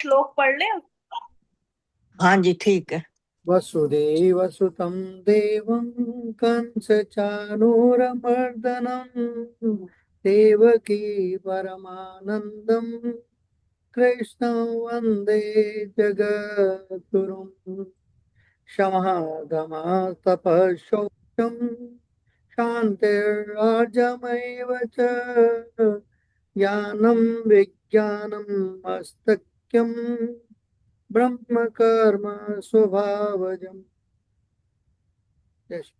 श्लोक पढ़ ले। हाँ जी ठीक है। वसुदेव सुतं देवं कंसचाणूरमर्दनं देवकी परमानन्दं कृष्णं वन्दे जगद्गुरुं। क्षमा दमा तपः शौचं शान्तिराजमेव च ज्ञानं विज्ञानम् मस्तक्यं ब्रह्म कर्म स्वभावजम्। यश।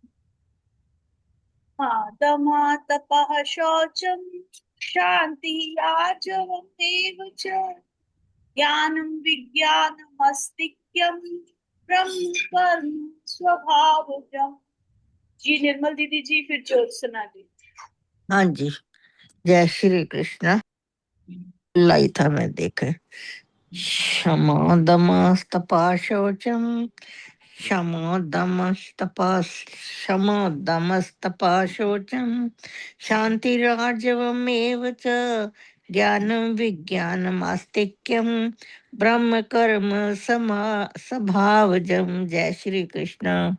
दमा तपः शौचम शांति आजवमेव च ज्ञानं विज्ञानमस्तिक्यं ब्रह्म कर्म स्वभावजम्। जी निर्मल दीदी जी, फिर ज्योत्सना दी। हाँ जी। जय श्री कृष्ण। लाई था मैं देखे। क्षमा दमस्तपा शौचम क्षमा दमस्तपा शौचम शांतिराजवमेव च ज्ञानं विज्ञानमास्तिक्यं ब्रह्म कर्म स्वभावजम्। जय श्री कृष्ण।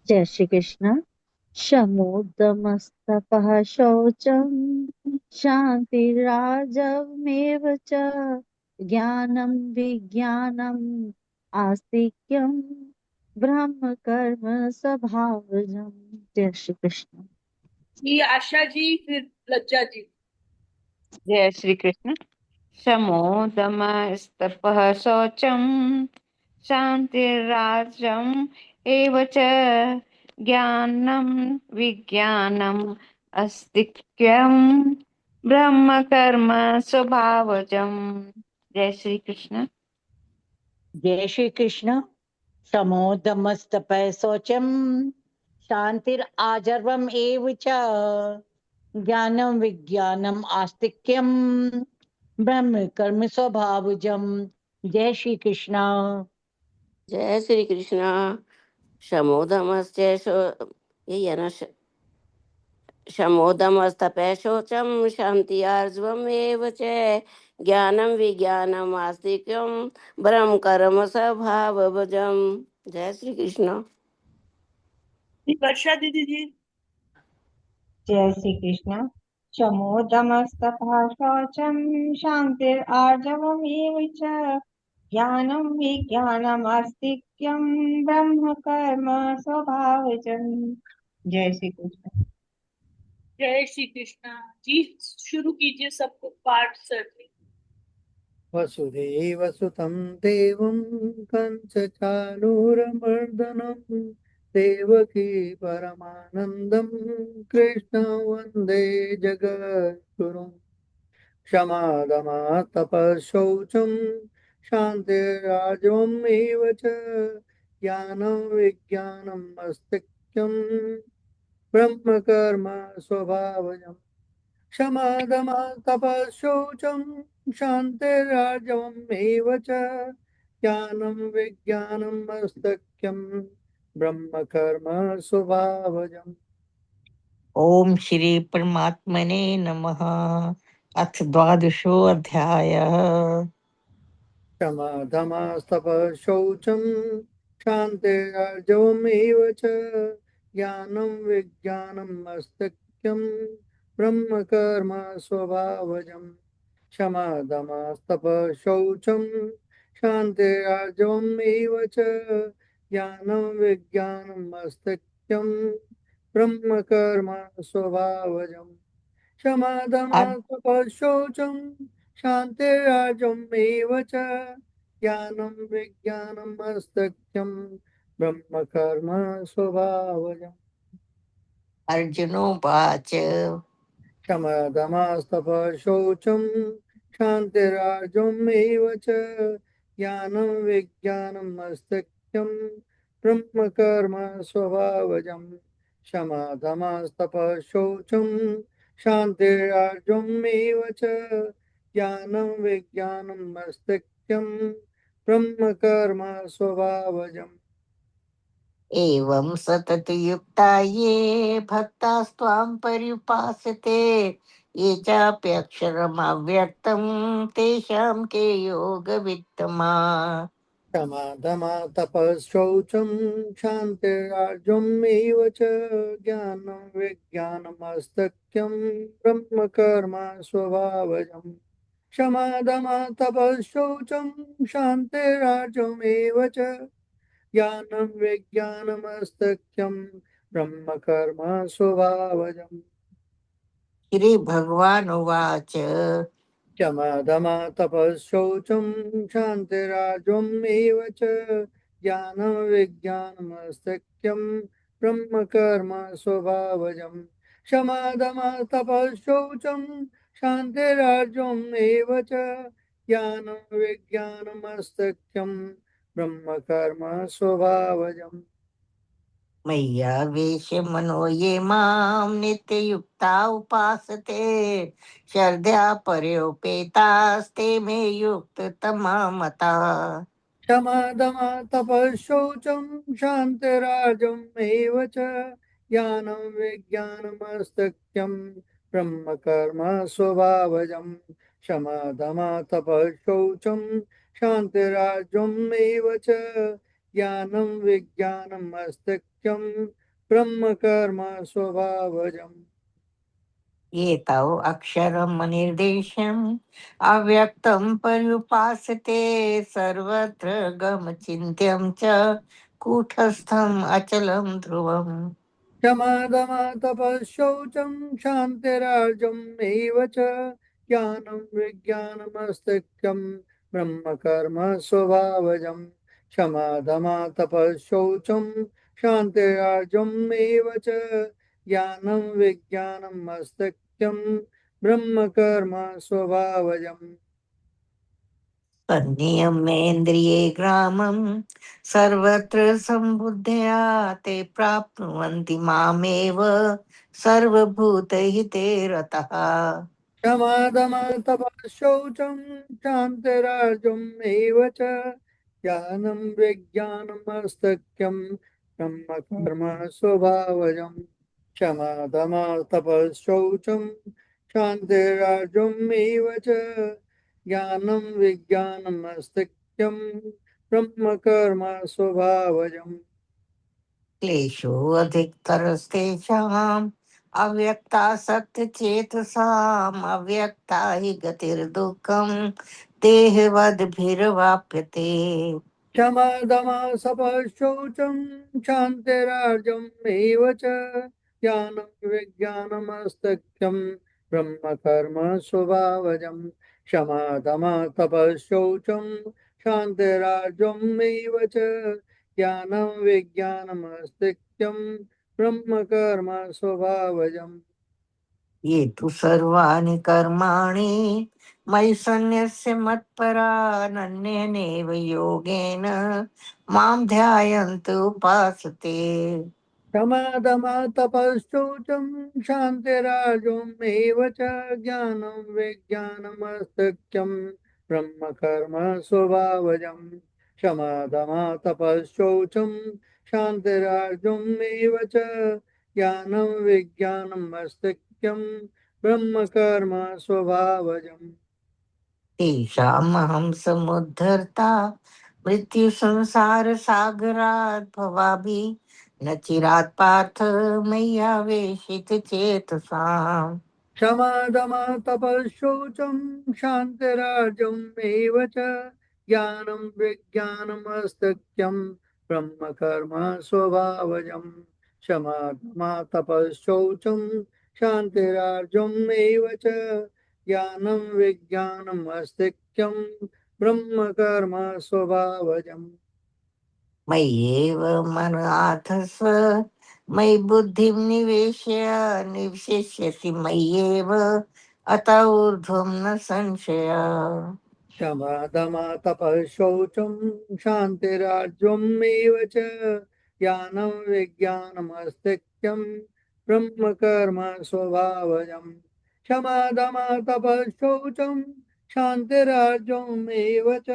जय श्री कृष्ण। शमोदमस्तपः शौचं शान्तिराजवमेव च ज्ञानं विज्ञानम् आस्तिक्यं ब्रह्म कर्म स्वभावजम्। जय श्री कृष्ण। जी आशा जी, फिर लज्जा जी। जय श्री कृष्ण। शमो दमस्तपः शौचम शांतिराजम एव च ज्ञानम विज्ञानम अस्तिक्यम ब्रह्म कर्म स्वभावजम। जय श्री कृष्ण। जय श्री कृष्ण। शमोदमस्तपः शौचम शांतिराजर्वम एव च ज्ञानम विज्ञानम आस्तिक्यम ब्रह्म कर्म स्वभावजम। जय श्री कृष्ण। जय श्री कृष्ण। शमोदमस्य ये है ना शमोदमस्तपः शौचं शान्त्यार्जवमेव च ज्ञानं विज्ञानम् आस्तिक्यं ब्रह्म कर्म स्वभावजम्। जय श्री कृष्ण। जी वर्षा दीदी जी। जय श्री कृष्ण। शमोदमस्तपः शौचं शान्तिरार्जवमेव च ज्ञानं विज्ञानमास्तिक्यं ब्रह्म कर्म स्वभावजम्। जय श्री कृष्ण। जय श्री कृष्ण। जी शुरू कीजिए, सबको पाठ सर। वसुदेव सुतं देवं कंसचाणूरमर्दनं देवकी परमानन्दं कृष्णं वन्दे जगद्गुरुम्। क्षमादमा तपः शौचं शान्तिराजवमेव च ज्ञानं विज्ञानम् अस्तिक्यं ब्रह्म कर्म स्वभावजम्। क्षमादमा तपः शौचं शान्तिराजवमेव च ज्ञानं विज्ञानम् अस्तिक्यं ब्रह्म कर्म स्वभावजम्। ओम श्री परमात्मने नमः। अथ द्वादशो अध्यायः। क्षमाधमास्तपः शौचं शान्तिरार्जवमेव च ज्ञानं विज्ञानम् अस्तिक्यं ब्रह्म कर्म स्वभावजम्। क्षमाधमास्तपः शौचं शान्तिरार्जवमेव च ज्ञानं विज्ञानम् अस्तिक्यं ब्रह्म कर्म स्वभावजम्। क्षमादमस्तपः शौचं शान्तिराजमेव च ज्ञानं विज्ञानम् अस्तिक्यं ब्रह्म कर्म स्वभावजम्। अर्जुनोवाच क्षमादमस्तपः शौचं शान्तिराजमेव च ज्ञानं विज्ञानम् अस्तिक्यं ब्रह्म कर्म स्वभावजम्। क्षमादमस्तपः शौचं शान्तिराजमेव च ज्ञानं विज्ञानम् अस्तिक्यं ब्रह्म कर्म स्वभावजम्। एवं सततयुक्ता ये भक्तास्त्वां पर्युपासते ये चाप्यक्षरमव्यक्तं तेषां के योगवित्तमा। क्षमा तपः शौचं क्षान्तिरार्जवमेव च ज्ञानं विज्ञानमस्तक्यं ब्रह्म कर्म स्वभावजम् क्षमा तपः शौचं क्षान्तिरार्जवमेव च ज्ञानं विज्ञानमस्तक्यं ब्रह्म कर्म स्वभावजम् श्री भगवानुवाच शमदमा तपः शौचं क्षान्तिराजमेव च ज्ञानं विज्ञानमस्तक्यं ब्रह्म कर्म स्वभावजम् शमदमा तपः शौचं क्षान्तिराजमेव च ज्ञानं विज्ञानमस्तक्यं ब्रह्म कर्म स्वभावजम् मय्यावेशमनो ये मां नित्ययुक्ता उपासते श्रद्धया पर्योपेतास्ते मे युक्ततमा मताः। शमदमा तपः शौचं क्षान्तिराजमेव च ज्ञानं विज्ञानमस्तक्यं ब्रह्म कर्म स्वभावजम् शमदमा तपः शौचं क्षान्तिराजमेव च ज्ञानं विज्ञानमस्तक्यं ब्रह्म कर्म स्वभावजम् ये तौ अक्षरम् अनिर्देशम् अव्यक्तं पर्युपासते सर्वत्र गमचिन्त्यं च कूटस्थम् अचलं ध्रुवम्। शमदमतपः शौचं क्षान्तिरार्जम् एव च ज्ञानं विज्ञानमस्तक्यं ब्रह्म कर्म स्वभावजम् शमदमतपः शौचं क्षान्तिरार्जम् एव च ज्ञानं विज्ञानमस्तक्यं ब्रह्म कर्म स्वभावजम् तन्नियमेन्द्रिये ग्रामं सर्वत्र सम्बुद्धया ते प्राप्नुवन्ति मामेव सर्वभूतहिते रतः। शमादमतपः शौचं क्षान्तिरार्जुम् एव च ज्ञानं विज्ञानमस्तक्यं ब्रह्म कर्म स्वभावजम् शमादमतपः शौचं क्षान्तिरार्जुम् एव च ज्ञानं विज्ञानमस्तक्यं ब्रह्म कर्म स्वभावजम् क्लेशोऽधिकतरस्तेषाम् अव्यक्तासक्तचेतसाम् अव्यक्ता हि गतिर्दुःखम् देहवद्भिर्वाप्यते। शमदमसपः शौचं क्षान्तिरार्जम् एव च ज्ञानं विज्ञानमस्तक्यं ब्रह्म कर्म स्वभावजम् शमदमतपः शौचं क्षान्तिरार्जम् एव च ज्ञानं विज्ञानमस्तक्यं ब्रह्म कर्म स्वभावजम् ये तु सर्वाणि कर्माणि मयि सन्न्यस्य मत्परानन्येनैव योगेन मां ध्यायन्त उपासते। शमदमतपःशौचं क्षान्तिराजोमेव च ज्ञानं विज्ञानमस्तक्यं ब्रह्म कर्म स्वभावजम् शमदमतपःशौचं क्षान्तिराजोमेव च ज्ञानं विज्ञानमस्तक्यं ब्रह्म कर्म स्वभावजम् तेषामहं समुद्धर्ता मृत्युसंसारसागरात् भवाभिः न चिरात् पार्थ मय्यावेशितचेतसाम्। शमदमतपःशौचं क्षान्तिराजम् च ज्ञानं विज्ञानमस्तक्यं ब्रह्म कर्म स्वभावजम् शमदमतपःशौचं क्षान्तिराजम् च ज्ञानं विज्ञानमस्तक्यं ब्रह्म कर्म स्वभावजम् मय्येव मन आधस्व मयि बुद्धिं निवेश्य निवशिष्यसि मय्येव अत ऊर्ध्वं न संशय। शमदमतपः शौचं क्षान्तिरार्जवमेव च ज्ञानं विज्ञानमस्तक्यं ब्रह्म कर्म स्वभावजम् शमदमतपः शौचं क्षान्तिरार्जवमेव च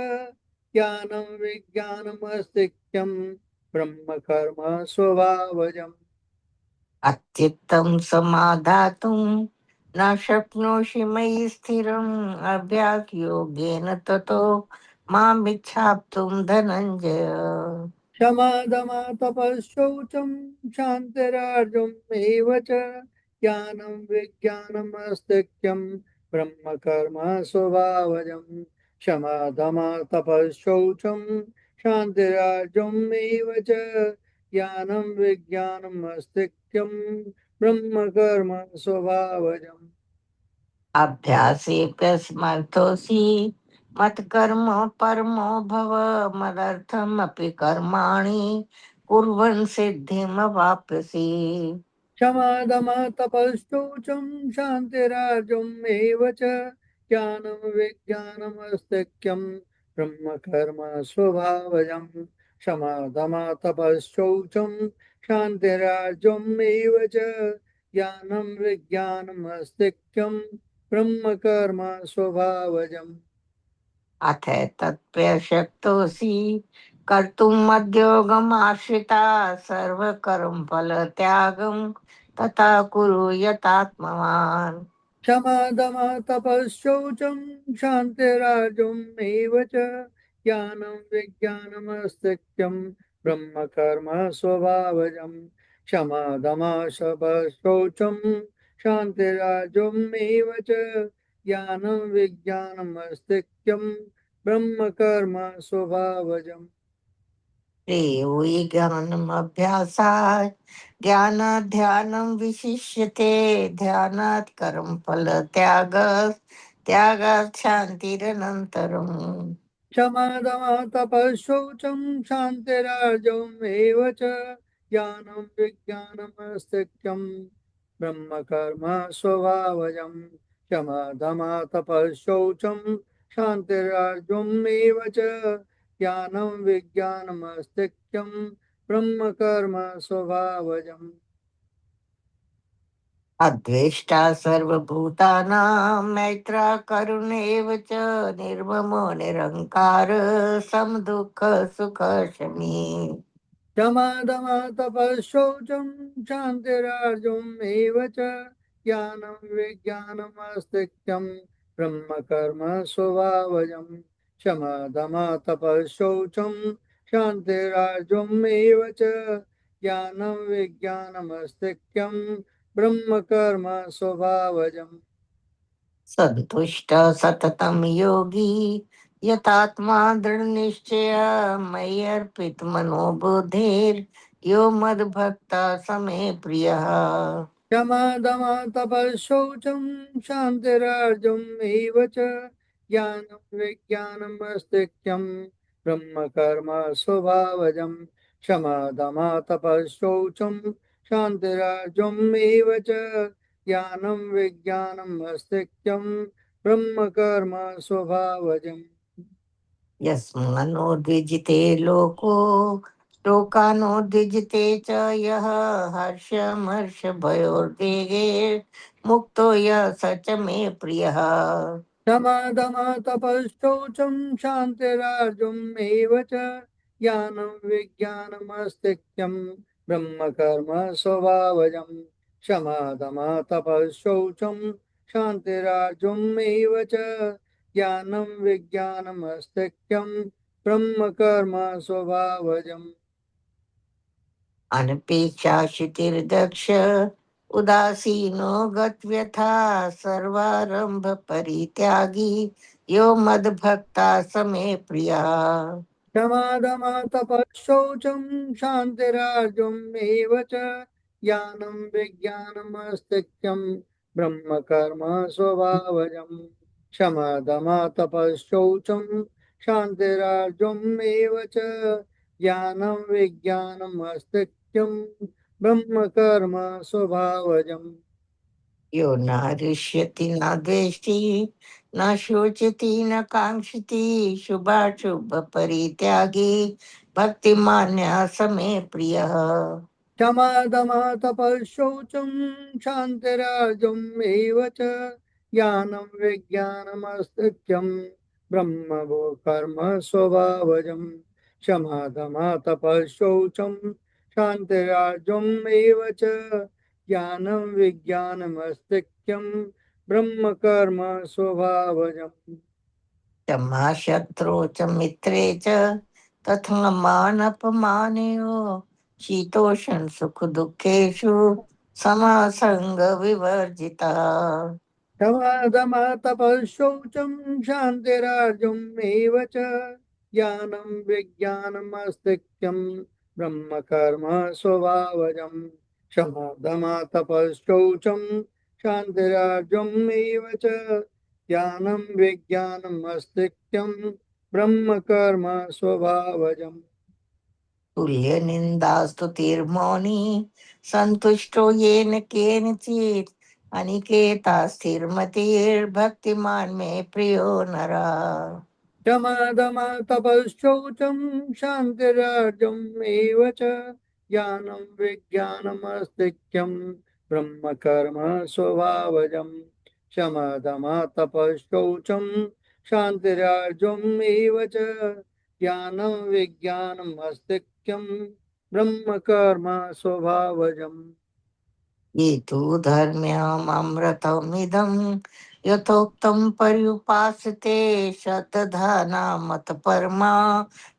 ज्ञानं विज्ञानमस्तक्यं ब्रह्म कर्म स्वभावजम् अत्युत्तम समाधातुं न शक्नोषि मयि स्थिरम् अभ्यासयोगेन ततो मामिच्छाप्तुं धनञ्जय। क्षमा दमा तपःशौचं क्षान्तिरार्जुम् एव च ज्ञानं विज्ञानमस्तिक्यं ब्रह्म कर्म स्वभावजम् क्षमा दमा तपःशौचं क्षान्तिरार्जुम् एव च ज्ञानं विज्ञानमस्तिक्यं ब्रह्म कर्म स्वभावजम् अभ्यासेऽप्यस्मर्थोऽसि मत्कर्म परमो भव मदर्थमपि कर्माणि कुर्वन् सिद्धिमवाप्स्यसि। क्षमादमतपश्चोचं शान्तिराजम् एव च ज्ञानं विज्ञानमस्तिक्यं ब्रह्म कर्म स्वभावजम् क्षमादमतपश्चोचं शान्तिराजम् एव च ज्ञानं विज्ञानमस्तिक्यं ब्रह्म कर्म स्वभावजम् अथ तत्प्रशक्तोऽसि कर्तुम् मद्योगमाश्रिता सर्वकर्मफलत्यागं तथा कुरु यतात्मवान्। क्षमादमतपःशौचं क्षान्तिराजम् एव च ज्ञानं विज्ञानमस्तिक्यं ब्रह्म कर्म स्वभावजम् क्षमादमशपशौचं क्षान्तिराजम् एव च ज्ञानं विज्ञानमस्तिक्यं ब्रह्म कर्म स्वभावजम् देवि ज्ञानमभ्यासाय ज्ञानाध्यानं विशिष्यते ध्यानात् कर्मफलत्याग त्यागात् शान्तिरनन्तरम्। क्षमादमतपःशौचं क्षान्तिराजम् एव च ज्ञानं विज्ञानमस्तिक्यं ब्रह्म कर्म स्वभावजम् क्षमादमतपःशौचं क्षान्तिराजम् एव च ज्ञानं विज्ञानमस्तिक्यं ब्रह्म कर्म स्वभावजम् अद्वेष्टा सर्वभूतानां मैत्रा करुण एव च निर्ममो निरङ्कार समदुःख सुख शमी। क्षमादमतपःशौचं क्षान्तिरार्जुम् एव च ज्ञानं विज्ञानमस्तिक्यं ब्रह्म कर्म स्वभावजम् क्षमादमतपःशौचं क्षान्तिरार्जुम् एव च ज्ञानं विज्ञानमस्तिक्यं ब्रह्म कर्म स्वभावजम् सन्तुष्ट सततं योगी यतात्मा दृढनिश्चय मयि अर्पित मनो बुद्धिर् यो मद्भक्त समे प्रियः। क्षमादमतपःशौचं क्षान्तिरार्जुम् एव च ज्ञानं विज्ञानमस्तिक्यं ब्रह्म कर्म स्वभावजम् क्षमादमतपःशौचं क्षान्तिरार्जुम् एव च ज्ञानं विज्ञानमस्तिक्यं ब्रह्म कर्म स्वभावजम् यस्मानो द्विजिते लोको लोकानो द्विजिते च यः हर्षमर्षभयोर्देहे मुक्तो यः स च मे प्रियः। क्षमादमतपःशौचं क्षान्तिरार्जुम् एव च ज्ञानं विज्ञानमस्तिक्यं ब्रह्म कर्म स्वभावजम् क्षमादमतपःशौचं क्षान्तिरार्जुम् एव च ज्ञानं विज्ञानमस्तिक्यं ब्रह्म कर्म स्वभावजम् अनपेक्षाशितिर्दक्ष उदासीनो गत्व्यथा सर्वारंभ परित्यागी यो मद्भक्ता समे प्रियः। क्षमादमतपःशौचं क्षान्तिरार्जुम् एव च ज्ञानं विज्ञानमस्तिक्यं ब्रह्म कर्म स्वभावजम् क्षमादमतपःशौचं क्षान्तिरार्जुम् एव च ज्ञानं विज्ञानमस्तिक्यं ब्रह्म कर्म स्वभावजम् यो न हृष्यति न द्वेष्टि न शोचति न कांक्षति शुभाशुभ परित्यागी भक्तिमान्यः समे प्रियः। क्षमादमतपःशौचं क्षान्तिरार्जुम् एव च ज्ञानं विज्ञानमस्तिक्यं ब्रह्म वो कर्म स्वभावजम् क्षमादमतपःशौचं क्षान्तिरार्जुम् एव च ज्ञानं विज्ञानमस्तिक्यं ब्रह्म कर्म स्वभावजम् क्षमा शत्रु च मित्रे च तथा मानपमानयो शीतोषण सुख दुखेषु समासंग विवर्जिता। क्षमादमतपः शौचं क्षान्तिरार्जुमेव च ज्ञानं विज्ञानमस्तिक्यं ब्रह्म कर्म स्वभावजम् क्षमादमतपः शौचं क्षान्तिरार्जुमेव च ज्ञानं विज्ञानमस्तिक्यं ब्रह्म कर्म स्वभावजम् तुल्य निंदास्तुतिर्मौनी संतुष्टो येन केनचित् अनिकेता स्थिरमतिर्भक्तिमान् मे प्रियो नरा। शमदमतपश्चौचं शान्तिरार्जमेव च ज्ञानं विज्ञानमस्तिक्यं ब्रह्म कर्म स्वभावजम् शमदमतपश्चौचं शान्तिरार्जमेव च ज्ञानं विज्ञानमस्तिक्यं ब्रह्म कर्म स्वभावजम् ये तु धर्म्यामृतमिदं यथोक्तं पर्युपासते शतधाना मत परमा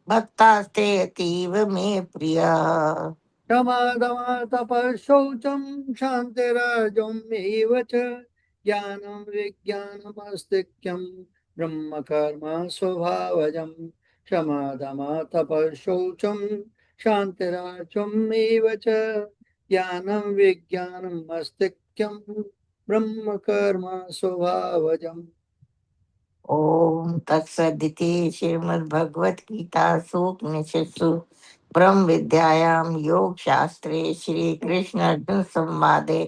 भक्तास्ते अतीव मे प्रिया। शमादमतपःशौचं क्षान्तिराजमेव च ज्ञानं विज्ञानमस्तिक्यं ब्रह्म कर्म स्वभावजम् शमादमतपःशौचं क्षान्तिराजमेव च ज्ञानं विज्ञानमस्तिक्यं ब्रह्म कर्म स्वभावजम् ओम तत्सदिति श्रीमद्भगवद्गीतासु उपनिषत्सु ब्रह्म विद्यायां योग शास्त्रे श्री कृष्ण अर्जुन संवादे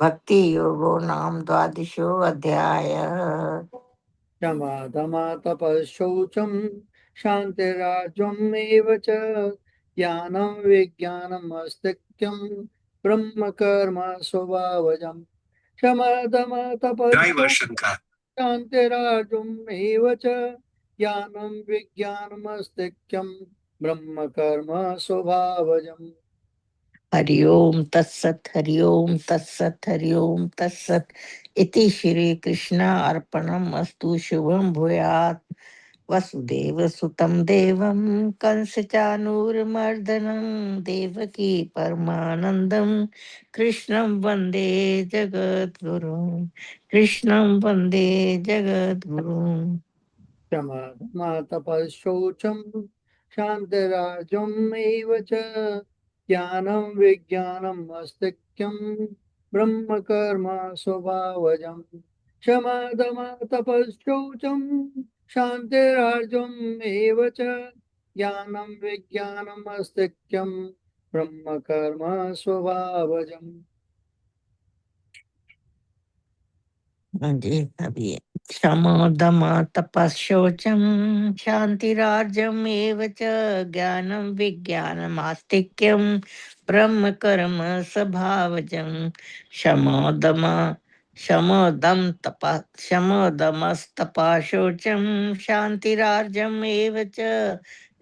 भक्ति योगो नाम द्वादशो अध्यायः। शमादमतपःशौचं क्षान्तिराजमेव च ज्ञानं विज्ञानमस्तिक्यं ब्रह्म कर्म स्वभावजम् शमदमतपःशौचं क्षान्तिराजमेव च ज्ञानं विज्ञानमस्तिक्यं ब्रह्म कर्म स्वभावजम् हरि ओम तत्सत हरि ओम तत्सत हरि ओम तत्सत इति श्री कृष्ण अर्पणम अस्तु शुभम भूयात् वसुदेव सुतं देवं कंस चानूरमर्दनं देवकी परमानंदं कृष्णं वंदे जगद्गुरुं कृष्णं वंदे जगद्गुरुं। शमदमतपःशौचं क्षान्तिराजमेव च ज्ञानं विज्ञानमस्तिक्यं ब्रह्म कर्म स्वभावजम् शमदमतपःशौचं क्षान्तिराजमेव च ज्ञानं विज्ञानमस्तिक्यं ब्रह्म कर्म स्वभावजम् जी अभी क्षमोदम तपशोचम शांतिरार्जम एव च ज्ञानम विज्ञानम आस्तिक्यम ब्रह्म कर्म स्वभावजम क्षमोदम शमोदम तप शमोदमस्तपाशोचम शांतिरार्जम एव च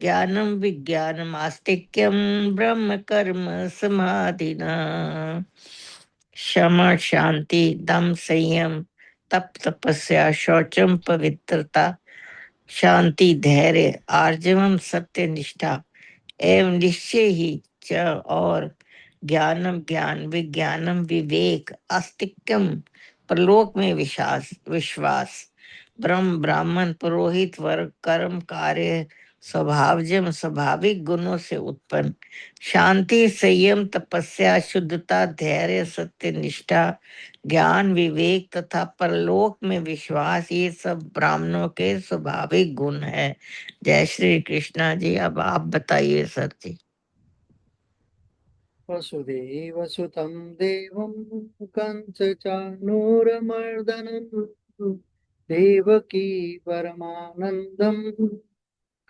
ज्ञानम विज्ञानम आस्तिक्यम ब्रह्म कर्म समाधिना। क्षमा शांति दम संयम तप तपस्या शौचम पवित्रता शांति धैर्य आर्जवम सत्य निष्ठा एवं निश्चय ही च और ज्ञानम ज्ञान विज्ञानम विवेक आस्तिक्यम परलोक में विश्वास विश्वास ब्रह्म ब्राह्मण पुरोहित वर्ग कर्म कार्य स्वभावजम स्वाभाविक गुणों से उत्पन्न शांति संयम तपस्या शुद्धता धैर्य सत्य निष्ठा ज्ञान विवेक तथा परलोक में विश्वास ये सब ब्राह्मणों के स्वाभाविक गुण है। जय श्री कृष्णा जी। अब आप बताइए सर जी। वसुदेवसुतं देवं कंसचाणूरमर्दनं देवकी परमानन्दं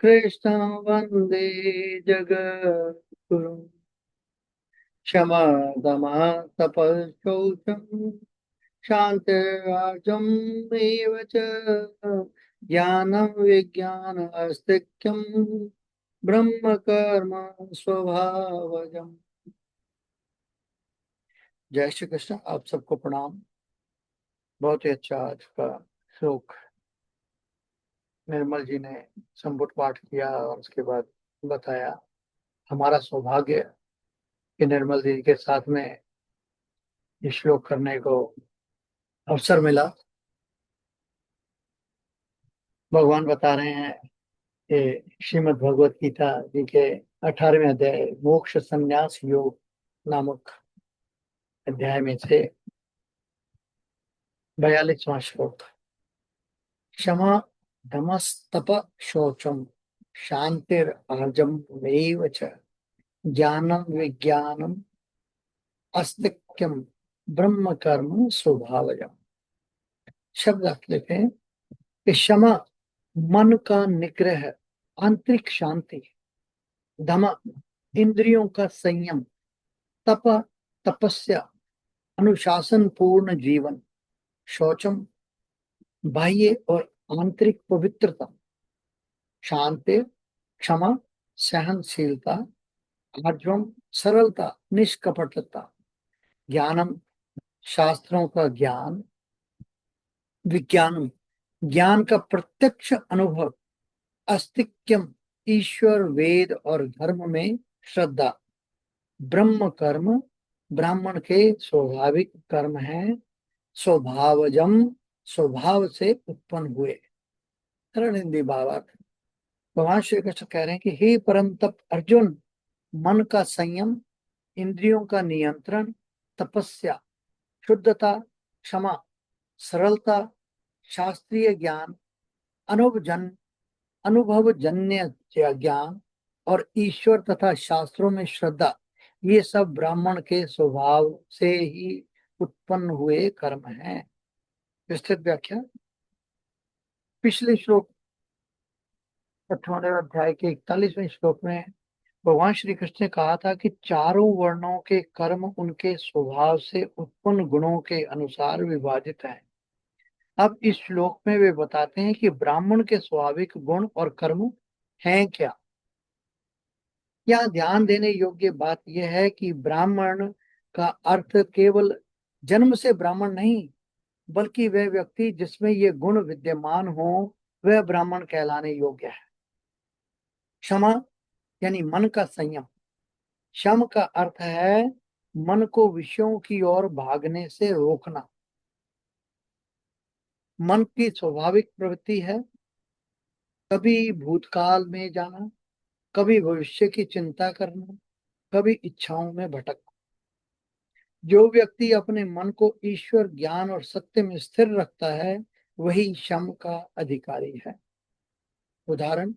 कृष्णं वन्दे जगद्गुरुं शमदमतपःशौचं क्षान्तिराजमेव च ज्ञानं विज्ञानमस्तिक्यं ब्रह्म कर्म स्वभावजम्। जय श्री कृष्ण। आप सबको प्रणाम। बहुत ही अच्छा आज का श्लोक निर्मल जी ने संपुट पाठ किया और उसके बाद बताया। हमारा सौभाग्य कि निर्मल जी के साथ में ये श्लोक करने को अवसर मिला। भगवान बता रहे हैं कि श्रीमद् भगवत गीता जी के 18वें अध्याय मोक्ष संन्यास योग नामक अध्याय में से 42वां श्लोक, क्षमा दमस्तप शौचम शांतिर आर्जम नैव च ज्ञानम विज्ञानम अस्तिक्यम ब्रह्म कर्म स्वभावजम। शब्द अर्थ लेते हैं कि क्षमा मन का निग्रह, आंतरिक शांति, दम इंद्रियों का संयम, तप तपस्या, अनुशासन पूर्ण जीवन, शौचम बाह्य और आंतरिक पवित्रता, शांति क्षमा सहनशीलता, आर्जवम सरलता निष्कपटता, ज्ञानम शास्त्रों का ज्ञान, विज्ञानम ज्ञान का प्रत्यक्ष अनुभव, अस्तिक्यम ईश्वर वेद और धर्म में श्रद्धा, ब्रह्म कर्म ब्राह्मण के स्वाभाविक कर्म हैं, स्वभावजम स्वभाव से उत्पन्न हुए। सरल हिंदी भावार्थ, भगवान श्री कृष्ण कह रहे हैं कि हे परम तप अर्जुन, मन का संयम, इंद्रियों का नियंत्रण, तपस्या, शुद्धता, क्षमा, सरलता, शास्त्रीय ज्ञान, अनुभवजन्य ज्ञान और ईश्वर तथा शास्त्रों में श्रद्धा, ये सब ब्राह्मण के स्वभाव से ही उत्पन्न हुए कर्म हैं। विस्तृत व्याख्या। पिछले श्लोक 8वें अध्याय के 41वें श्लोक में भगवान श्री कृष्ण ने कहा था कि चारों वर्णों के कर्म उनके स्वभाव से उत्पन्न गुणों के अनुसार विभाजित हैं। अब इस श्लोक में वे बताते हैं कि ब्राह्मण के स्वाभाविक गुण और कर्म हैं क्या। यहाँ ध्यान देने योग्य बात यह है कि ब्राह्मण का अर्थ केवल जन्म से ब्राह्मण नहीं, बल्कि वह व्यक्ति जिसमें ये गुण विद्यमान हो वह ब्राह्मण कहलाने योग्य है। क्षमा यानी मन का संयम। क्षम का अर्थ है मन को विषयों की ओर भागने से रोकना। मन की स्वाभाविक प्रवृत्ति है कभी भूतकाल में जाना, कभी भविष्य की चिंता करना, कभी इच्छाओं में भटकना। जो व्यक्ति अपने मन को ईश्वर ज्ञान और सत्य में स्थिर रखता है वही क्षम का अधिकारी है। उदाहरण,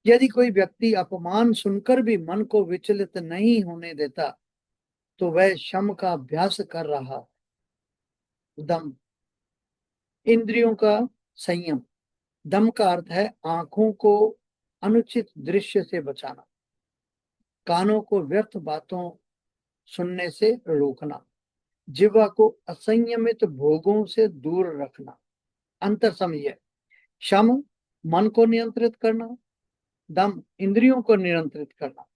यदि कोई व्यक्ति अपमान सुनकर भी मन को विचलित नहीं होने देता तो वह क्षम का अभ्यास कर रहा। दम इंद्रियों का संयम। दम का अर्थ है आंखों को अनुचित दृश्य से बचाना, कानों को व्यर्थ बातों सुनने से रोकना, जिह्वा को असंयमित भोगों से दूर रखना। अंतर समझिए, क्षम मन को नियंत्रित करना, दम इंद्रियों को नियंत्रित करना।